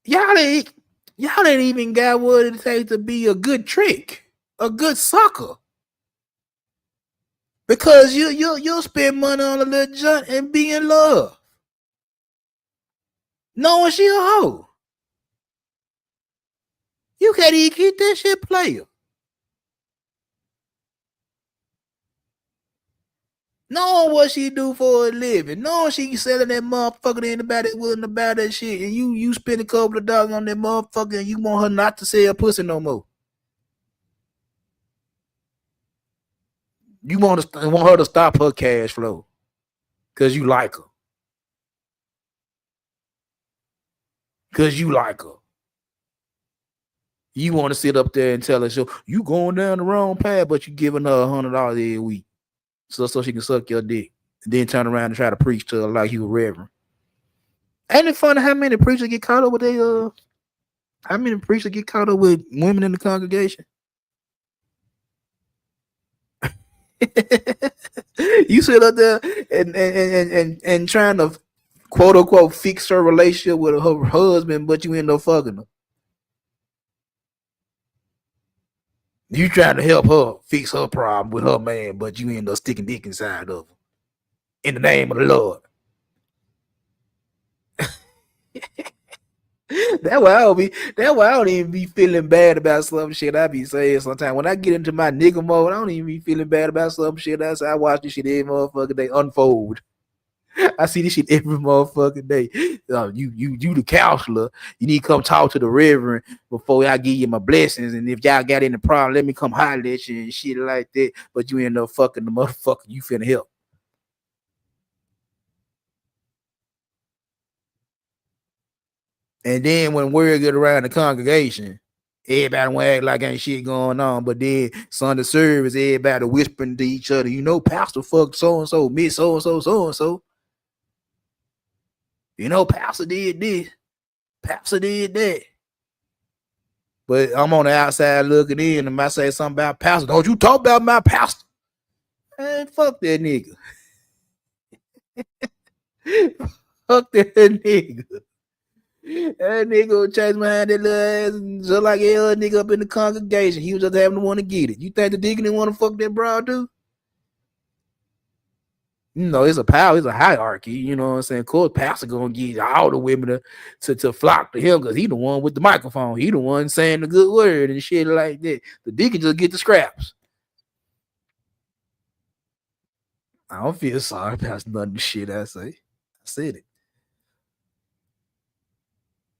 Y'all ain't y'all ain't even got what it takes to be a good trick, a good sucker. Because you'll spend money on a little junk and be in love. Knowing she a hoe. You can't even keep that shit player. Knowing what she do for a living, knowing she selling that motherfucker to anybody willing to buy that shit, and you spend a couple of dollars on that motherfucker, and you want her not to sell pussy no more. You want her to stop her cash flow because you like her, because you like her. You want to sit up there and tell her, so you going down the wrong path, but you giving her $100 every week, so she can suck your dick, and then turn around and try to preach to her like you a reverend. Ain't it funny how many preachers get caught up with how many preachers get caught up with women in the congregation? You sit up there and trying to quote unquote fix her relationship with her husband, but you end up fucking her. You trying to help her fix her problem with her man, but you end up sticking dick inside of her. In the name of the Lord. That's why I don't even be feeling bad about some shit I be saying sometimes. When I get into my nigga mode, I don't even be feeling bad about some shit. I watch this shit every motherfucking day unfold. I see this shit every motherfucking day. You the counselor. You need to come talk to the reverend before I give you my blessings. And if y'all got any problem, let me come holler at you and shit like that. But you end up fucking the motherfucker you finna help. And then when word get around the congregation, everybody want to act like ain't shit going on. But then Sunday service, everybody whispering to each other, Pastor fucked so and so, Miss so and so, so and so. Pastor did this, Pastor did that. But I'm on the outside looking in, and I say something about pastor. Don't you talk about my pastor? Man, fuck that nigga. Fuck that nigga. That nigga will chase behind that little ass just like every other nigga up in the congregation. He was just having to want to get it. You think the deacon didn't want to fuck that broad dude? It's a power, it's a hierarchy. You know what I'm saying? Of course, pastor gonna get all the women to flock to him because he the one with the microphone. He the one saying the good word and shit like that. The deacon just get the scraps. I don't feel sorry about none of the shit I say. I said it.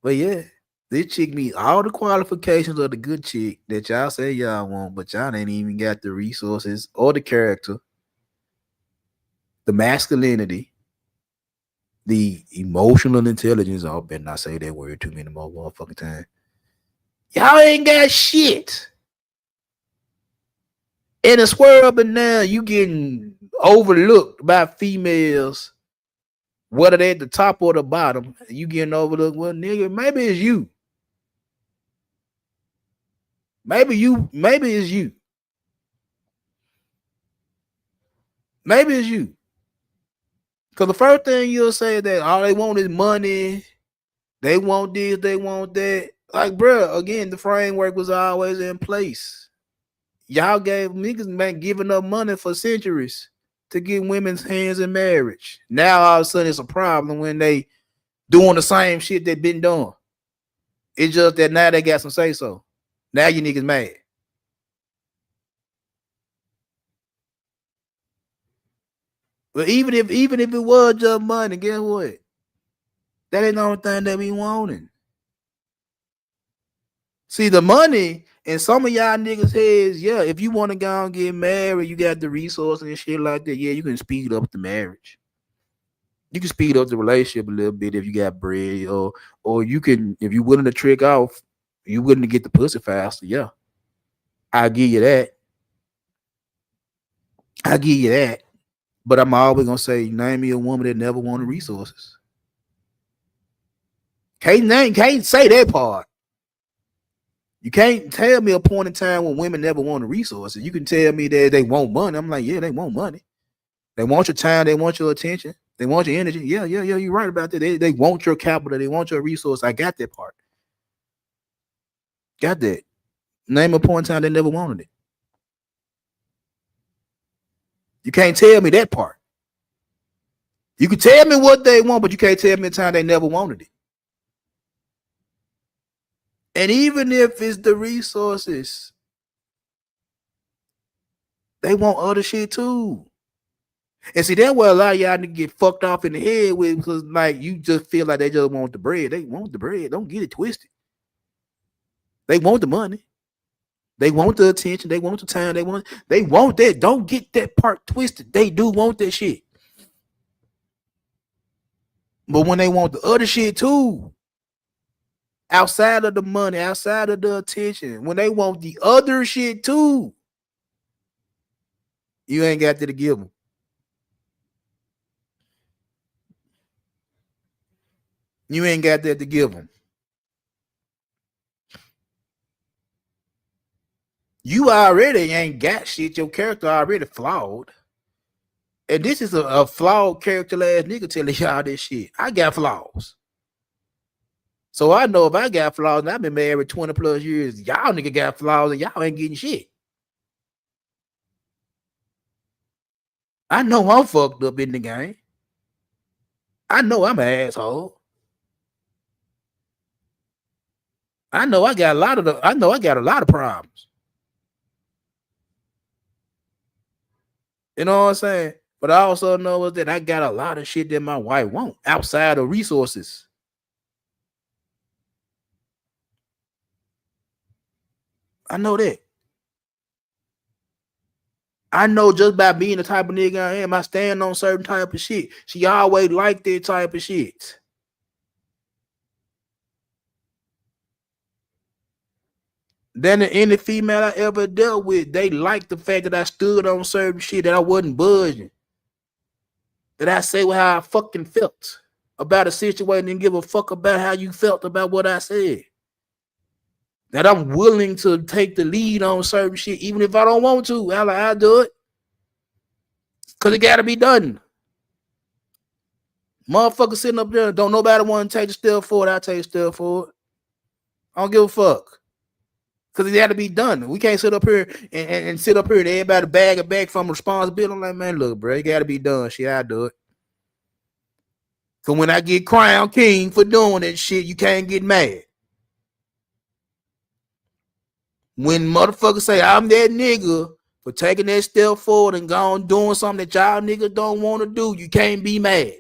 But yeah, this chick meet all the qualifications of the good chick that y'all say y'all want, but y'all ain't even got the resources or the character, the masculinity, the emotional intelligence. I better not say that word too many more motherfucking times. Y'all ain't got shit. And a square up and down, you getting overlooked by females, whether they at the top or the bottom. You getting overlooked. Well, nigga, maybe it's you. Maybe it's you. Maybe it's you. Because the first thing you'll say is that all they want is money. They want this, they want that. Like, bro, again, the framework was always in place. Y'all gave niggas been giving up money for centuries to get women's hands in marriage. Now all of a sudden it's a problem when they doing the same shit they been doing. It's just that now they got some say so. Now you niggas mad. But even if it was just money, guess what? That ain't the only thing that we wanting. See, the money in some of y'all niggas' heads, yeah, if you want to go and get married, you got the resources and shit like that. Yeah, you can speed up the marriage. You can speed up the relationship a little bit if you got bread, or you can, if you willing to trick off, you willing to get the pussy faster. Yeah, I'll give you that. I'll give you that. But I'm always gonna say, name me a woman that never wanted resources. Can't say that part. You can't tell me a point in time when women never wanted resources. You can tell me that they want money. I'm like, yeah, they want money. They want your time. They want your attention. They want your energy. Yeah. You're right about that. They want your capital. They want your resource. I got that part. Got that. Name a point in time they never wanted it. You can't tell me that part. You can tell me what they want, but you can't tell me the time they never wanted it. And even if it's the resources, they want other shit too. And see, that's where a lot of y'all to get fucked off in the head with, because like you just feel like they just want the bread. They want the bread. Don't get it twisted. They want the money. They want the attention. They want the time. They want that. Don't get that part twisted. They do want that shit. But when they want the other shit too, outside of the money, outside of the attention, when they want the other shit too, you ain't got to give them. You ain't got that to give them. You already ain't got shit. Your character already flawed. And this is a flawed character ass nigga telling y'all this shit. I got flaws. So I know if I got flaws and I've been married 20 plus years, y'all nigga got flaws and y'all ain't getting shit. I know I'm fucked up in the game. I know I'm an asshole. I know I got a lot of problems. You know what I'm saying? But I also know that I got a lot of shit that my wife won't outside of resources. I know that. I know just by being the type of nigga I am, I stand on certain type of shit. She always liked that type of shit. Than any female I ever dealt with, they liked the fact that I stood on certain shit, that I wasn't budging. That I say how I fucking felt about a situation and give a fuck about how you felt about what I said. That I'm willing to take the lead on certain shit, even if I don't want to. I'll do it. Because it got to be done. Motherfucker sitting up there, don't nobody want to take the step forward. I'll take a step forward. I don't give a fuck. Because it got to be done. We can't sit up here and sit up here and everybody bag it back from responsibility. I'm like, man, look, bro, it got to be done. Shit, I'll do it. Because when I get crowned king for doing that shit, you can't get mad. When motherfuckers say I'm that nigga for taking that step forward and going doing something that y'all niggas don't want to do, you can't be mad.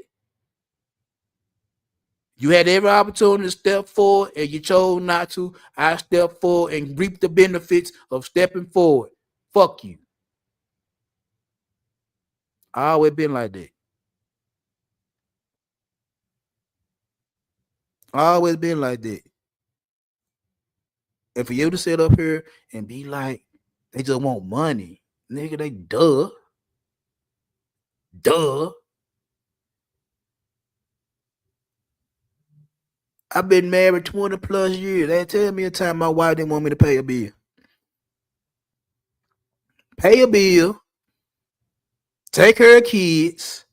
You had every opportunity to step forward and you chose not to. I step forward and reap the benefits of stepping forward. Fuck you. I always been like that. I always been like that. And for you to sit up here and be like, they just want money, nigga, they duh. I've been married 20 plus years. They tell me a time my wife didn't want me to pay a bill. Pay a bill, take her kids,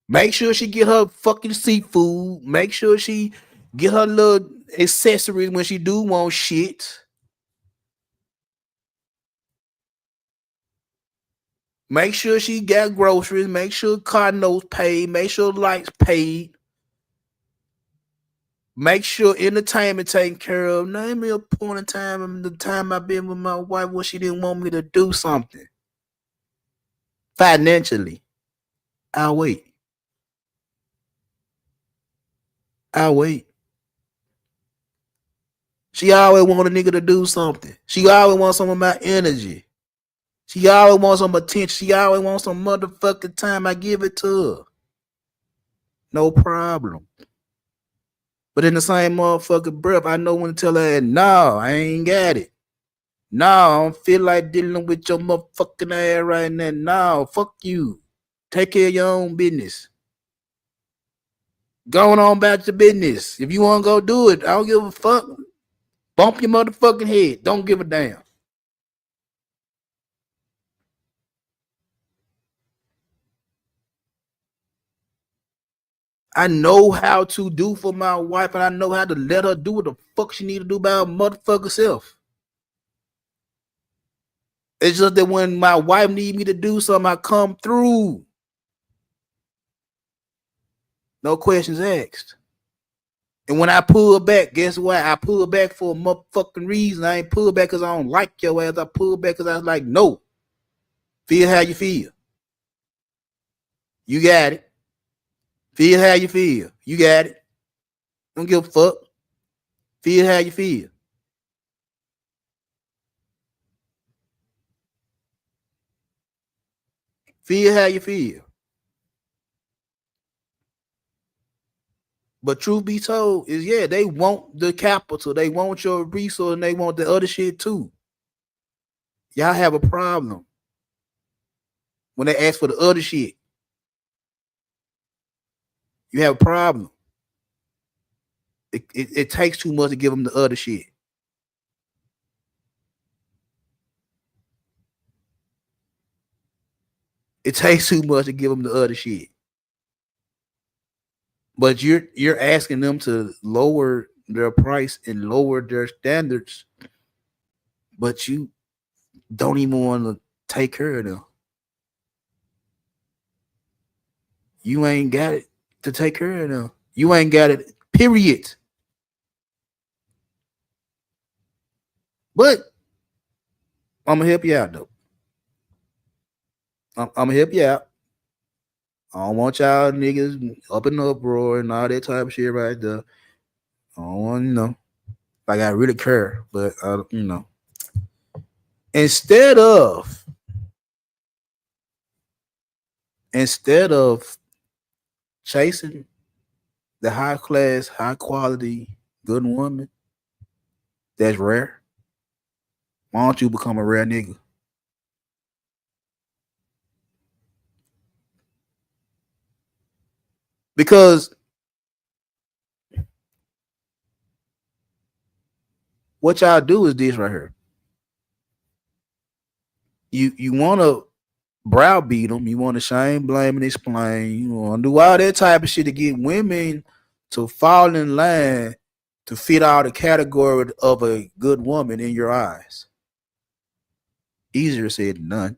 make sure she get her fucking seafood, make sure she Get her little accessories when she do want shit. Make sure she got groceries. Make sure car notes paid. Make sure lights paid. Make sure entertainment taken care of. Name me a point in time, the time I've been with my wife where she didn't want me to do something financially. I'll wait. I'll wait. She always want a nigga to do something. She always wants some of my energy. She always wants some attention. She always wants some motherfucking time. I give it to her. No problem. But in the same motherfucking breath, I know when to tell her, no, I ain't got it. No, I don't feel like dealing with your motherfucking ass right now. No, fuck you. Take care of your own business. Going on about your business. If you want to go do it, I don't give a fuck. Bump your motherfucking head. Don't give a damn. I know how to do for my wife, and I know how to let her do what the fuck she need to do by her motherfucker self. It's just that when my wife need me to do something, I come through. No questions asked. And when I pull back, guess what? I pull back for a motherfucking reason. I ain't pull back because I don't like your ass. I pull back because I was like, no. Feel how you feel. You got it. Feel how you feel. You got it. Don't give a fuck. Feel how you feel. Feel how you feel. But truth be told, is yeah, they want the capital, they want your resource, and they want the other shit too. Y'all have a problem when they ask for the other shit. You have a problem. It takes too much to give them the other shit. It takes too much to give them the other shit. But you're asking them to lower their price and lower their standards, but you don't even want to take care of them. You ain't got it to take care of them. You ain't got it, period. But I'm gonna help you out though. I'm gonna help you out. I don't want y'all niggas up in uproar and all that type of shit right there. I don't want, like I really care, but instead of chasing the high class, high quality, good woman that's rare, why don't you become a rare nigga? Because what y'all do is this right here. You want to browbeat them. You want to shame, blame, and explain. You want to do all that type of shit to get women to fall in line to fit all the category of a good woman in your eyes. Easier said than done.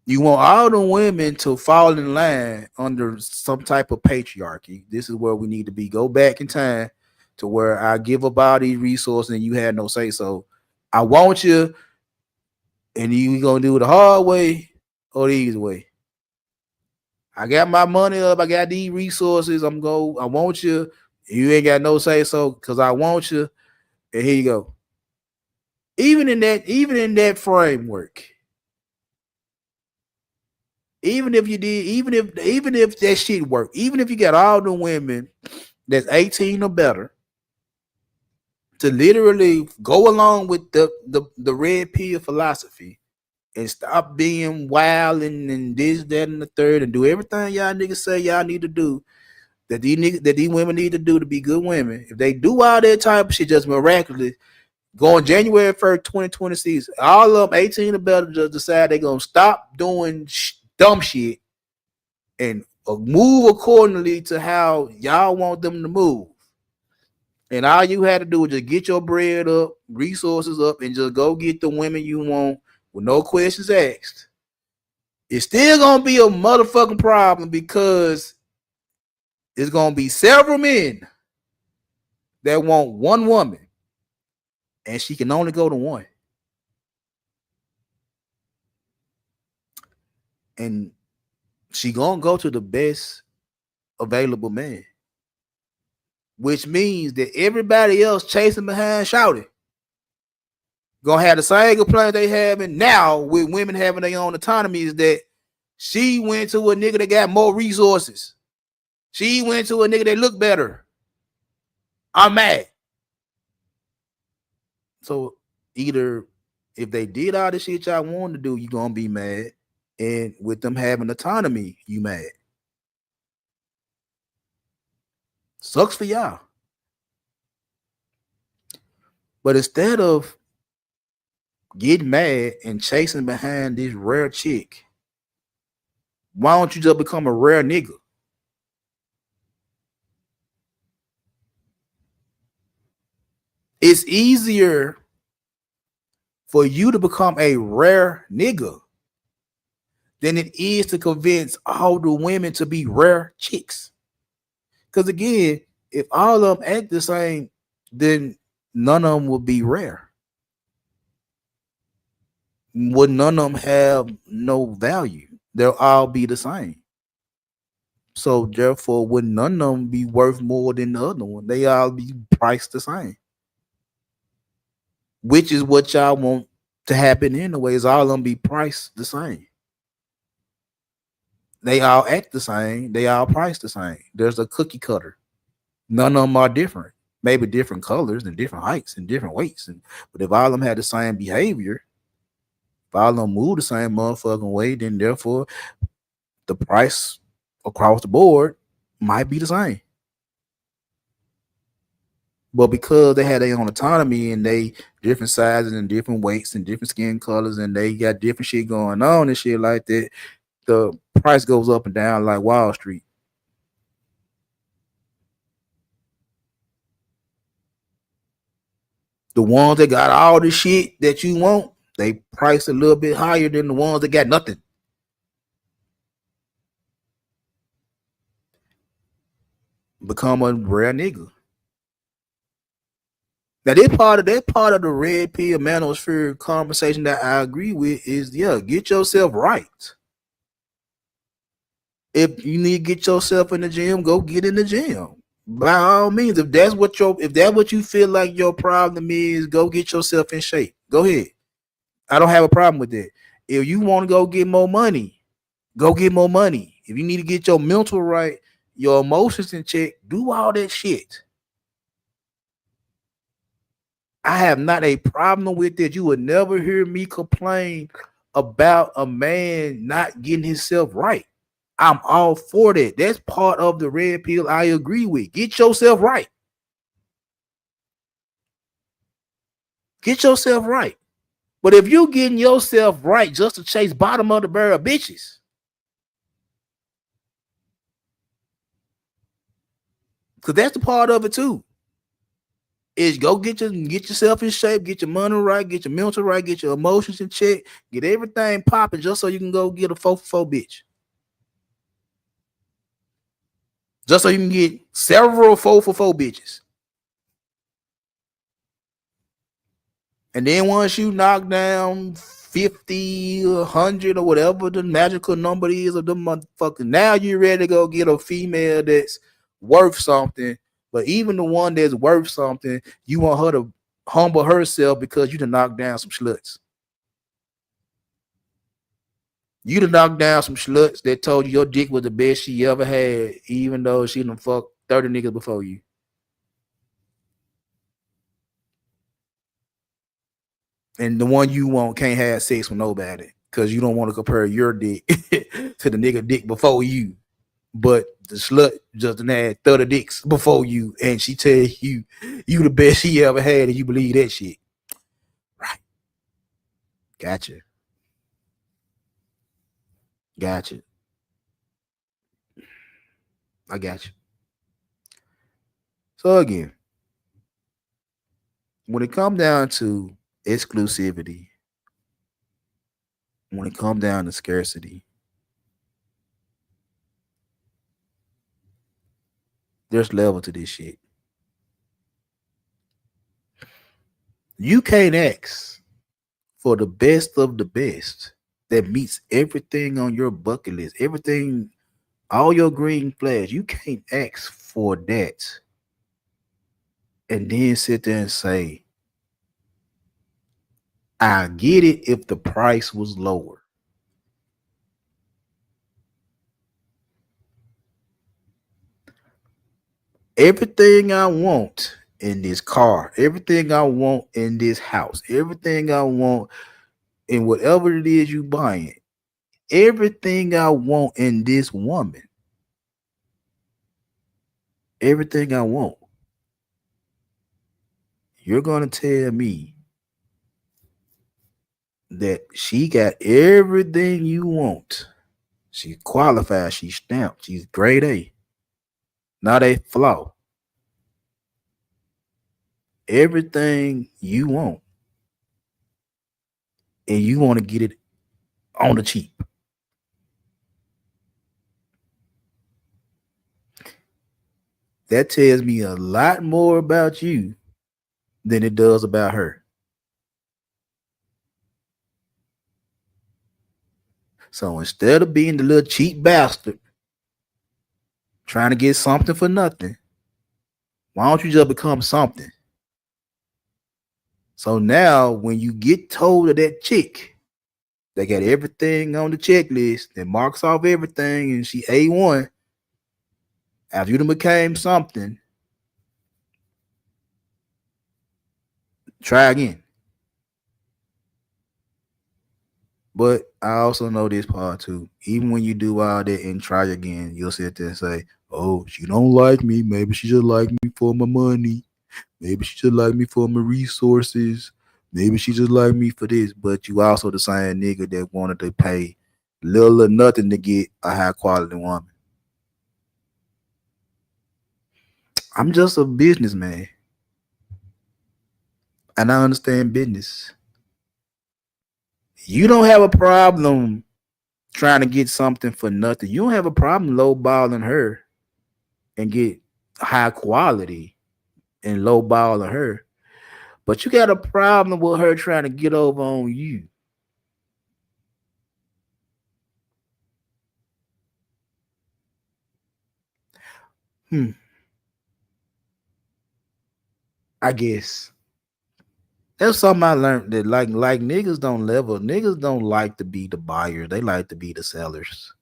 You want all the women to fall in line under some type of patriarchy. This is where we need to be. Go back in time to where I give up all these resources and you had no say so. I want you, and you gonna do it the hard way or the easy way. I got my money up. I got these resources. I want you. You ain't got no say so because I want you. And here you go. Even in that framework, even if that shit worked, even if you got all the women that's 18 or better to literally go along with the red pill philosophy and stop being wild and this, that, and the third, and do everything y'all niggas say y'all need to do, that these women need to do to be good women. If they do all that type of shit just miraculously, going January 1st, 2026, all of them 18 or better just decide they're gonna stop doing dumb shit and move accordingly to how y'all want them to move. And all you had to do was just get your bread up, resources up, and just go get the women you want with no questions asked. It's still gonna be a motherfucking problem because it's gonna be several men that want one woman, and she can only go to one. And she gonna go to the best available man, which means that everybody else chasing behind shouting gonna have the same complaint they having now with women having their own autonomy, is that she went to a nigga that got more resources. She went to a nigga that look better. I'm mad. So either if they did all the shit y'all wanted to do, you gonna be mad. And with them having autonomy, you mad. Sucks for y'all. But instead of getting mad and chasing behind this rare chick, why don't you just become a rare nigga? It's easier for you to become a rare nigga than it is to convince all the women to be rare chicks. Because again, if all of them act the same, then none of them will be rare. Would none of them have no value? They'll all be the same. So therefore, would none of them be worth more than the other one? They all be priced the same. Which is what y'all want to happen anyways. All of them be priced the same. They all act the same. They all priced the same. There's a cookie cutter. None of them are different. Maybe different colors and different heights and different weights. But if all of them had the same behavior, if all of them move the same motherfucking way, then therefore the price across the board might be the same. But because they had their own autonomy and they different sizes and different weights and different skin colors and they got different shit going on and shit like that, the price goes up and down like Wall Street. The ones that got all the shit that you want, they price a little bit higher than the ones that got nothing. Become a rare nigga. Now that part of the red pill manosphere conversation that I agree with is, yeah, get yourself right. If you need to get yourself in the gym, go get in the gym. By all means, if that's what you feel like your problem is, go get yourself in shape. Go ahead. I don't have a problem with that. If you want to go get more money, go get more money. If you need to get your mental right, your emotions in check, do all that shit. I have not a problem with it. You would never hear me complain about a man not getting himself right. I'm all for that. That's part of the red pill I agree with. Get yourself right. Get yourself right. But if you getting yourself right just to chase bottom of the barrel bitches, because that's the part of it too, is go get yourself in shape, get your money right, get your mental right, get your emotions in check, get everything popping just so you can go get a 4-for-4 bitch. Just so you can get several 4-for-4 bitches. And then once you knock down 50, 100, or whatever the magical number is of them motherfuckers, now you're ready to go get a female that's worth something. But even the one that's worth something, you want her to humble herself because you done knocked down some sluts. You done knocked down some sluts that told you your dick was the best she ever had, even though she done fucked 30 niggas before you. And the one you want can't have sex with nobody because you don't want to compare your dick to the nigga dick before you. But the slut just had 30 dicks before you, and she tell you you the best she ever had, and you believe that shit. Right. Gotcha. I got you. So again, when it comes down to exclusivity, when it comes down to scarcity, there's level to this shit. You can't ask for the best of the best that meets everything on your bucket list, everything, all your green flags. You can't ask for that and then sit there and say, I get it if the price was lower. Everything I want in this car, everything I want in this house, everything I want in whatever it is you buying, everything I want in this woman, everything I want, you're gonna tell me that she got everything you want. She qualified, she's stamped, she's grade A, not a flaw. Everything you want, and you want to get it on the cheap. That tells me a lot more about you than it does about her. So instead of being the little cheap bastard trying to get something for nothing, why don't you just become something? So now when you get told of that chick, they got everything on the checklist that marks off everything and she A1, after you done became something, try again. But I also know this part too. Even when you do all that and try again, you'll sit there and say, "Oh, she don't like me. Maybe she just like me for my money. Maybe she just like me for my resources. Maybe she just like me for this." But you also the same nigga that wanted to pay little or nothing to get a high quality woman. I'm just a businessman, and I understand business. You don't have a problem trying to get something for nothing. You don't have a problem lowballing her and get high quality and lowballing her. But you got a problem with her trying to get over on you. Hmm. I guess that's something I learned that like niggas don't level. Niggas don't like to be the buyers. They like to be the sellers.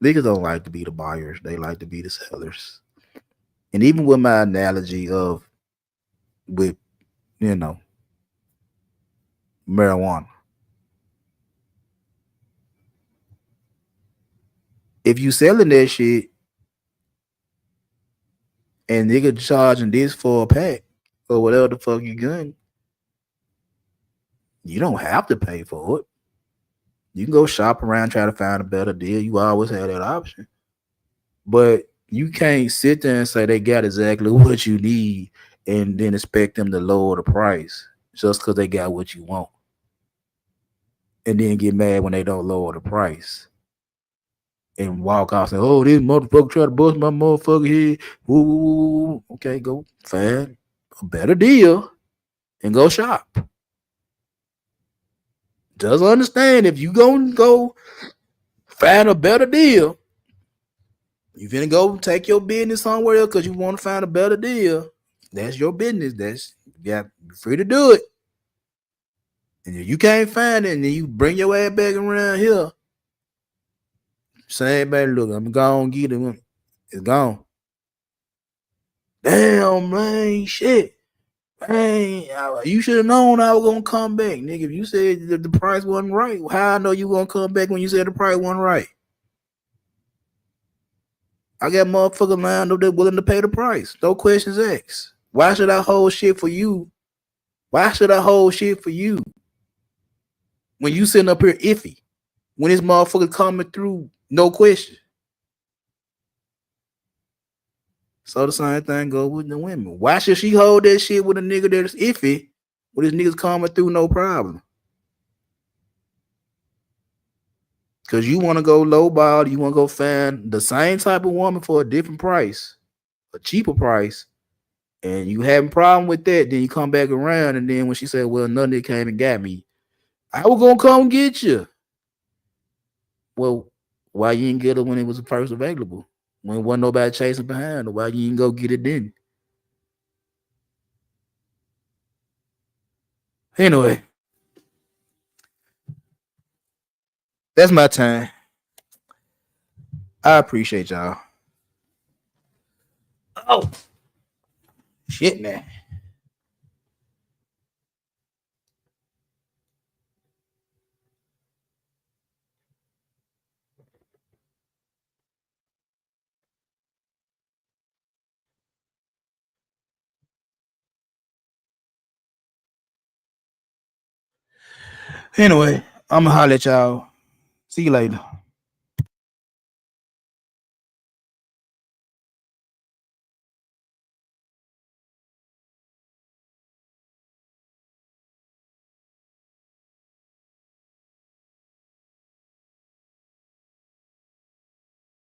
Niggas don't like to be the buyers. They like to be the sellers. And even with my analogy of with you know marijuana, if you selling that shit and nigga charging this for a pack or whatever the fuck you gun, you don't have to pay for it. You can go shop around, try to find a better deal. You always have that option. But you can't sit there and say they got exactly what you need and then expect them to lower the price just because they got what you want. And then get mad when they don't lower the price and walk off saying, "Oh, this motherfucker try to bust my motherfucker head." Ooh, okay, go find a better deal and go shop. Just understand if you gonna go find a better deal, you finna go take your business somewhere else because you want to find a better deal. That's your business. That's yeah, you're free to do it. And if you can't find it, and then you bring your ass back around here, say, "Baby, look, I'm gonna get it. It's gone." Damn, man, shit. Man, you should have known I was gonna come back, nigga. If you said that the price wasn't right, how I know you gonna come back when you said the price wasn't right? I got motherfuckers lined up that willing to pay the price. No questions asked. Why should I hold shit for you? Why should I hold shit for you when you sitting up here iffy? When this motherfucker coming through, no question. So the same thing go with the women. Why should she hold that shit with a nigga that's iffy? With his niggas coming through, no problem. Cause you want to go low ball, you want to go find the same type of woman for a different price, a cheaper price, and you having problem with that. Then you come back around, and then when she said, "Well, none of it came and got me," I was gonna come get you. Well, why you didn't get her when it was first available? When wasn't nobody chasing behind her? Why you didn't go get it then? Anyway, that's my time. I appreciate y'all. Oh shit, man. Anyway, I'ma holler at y'all. See you later.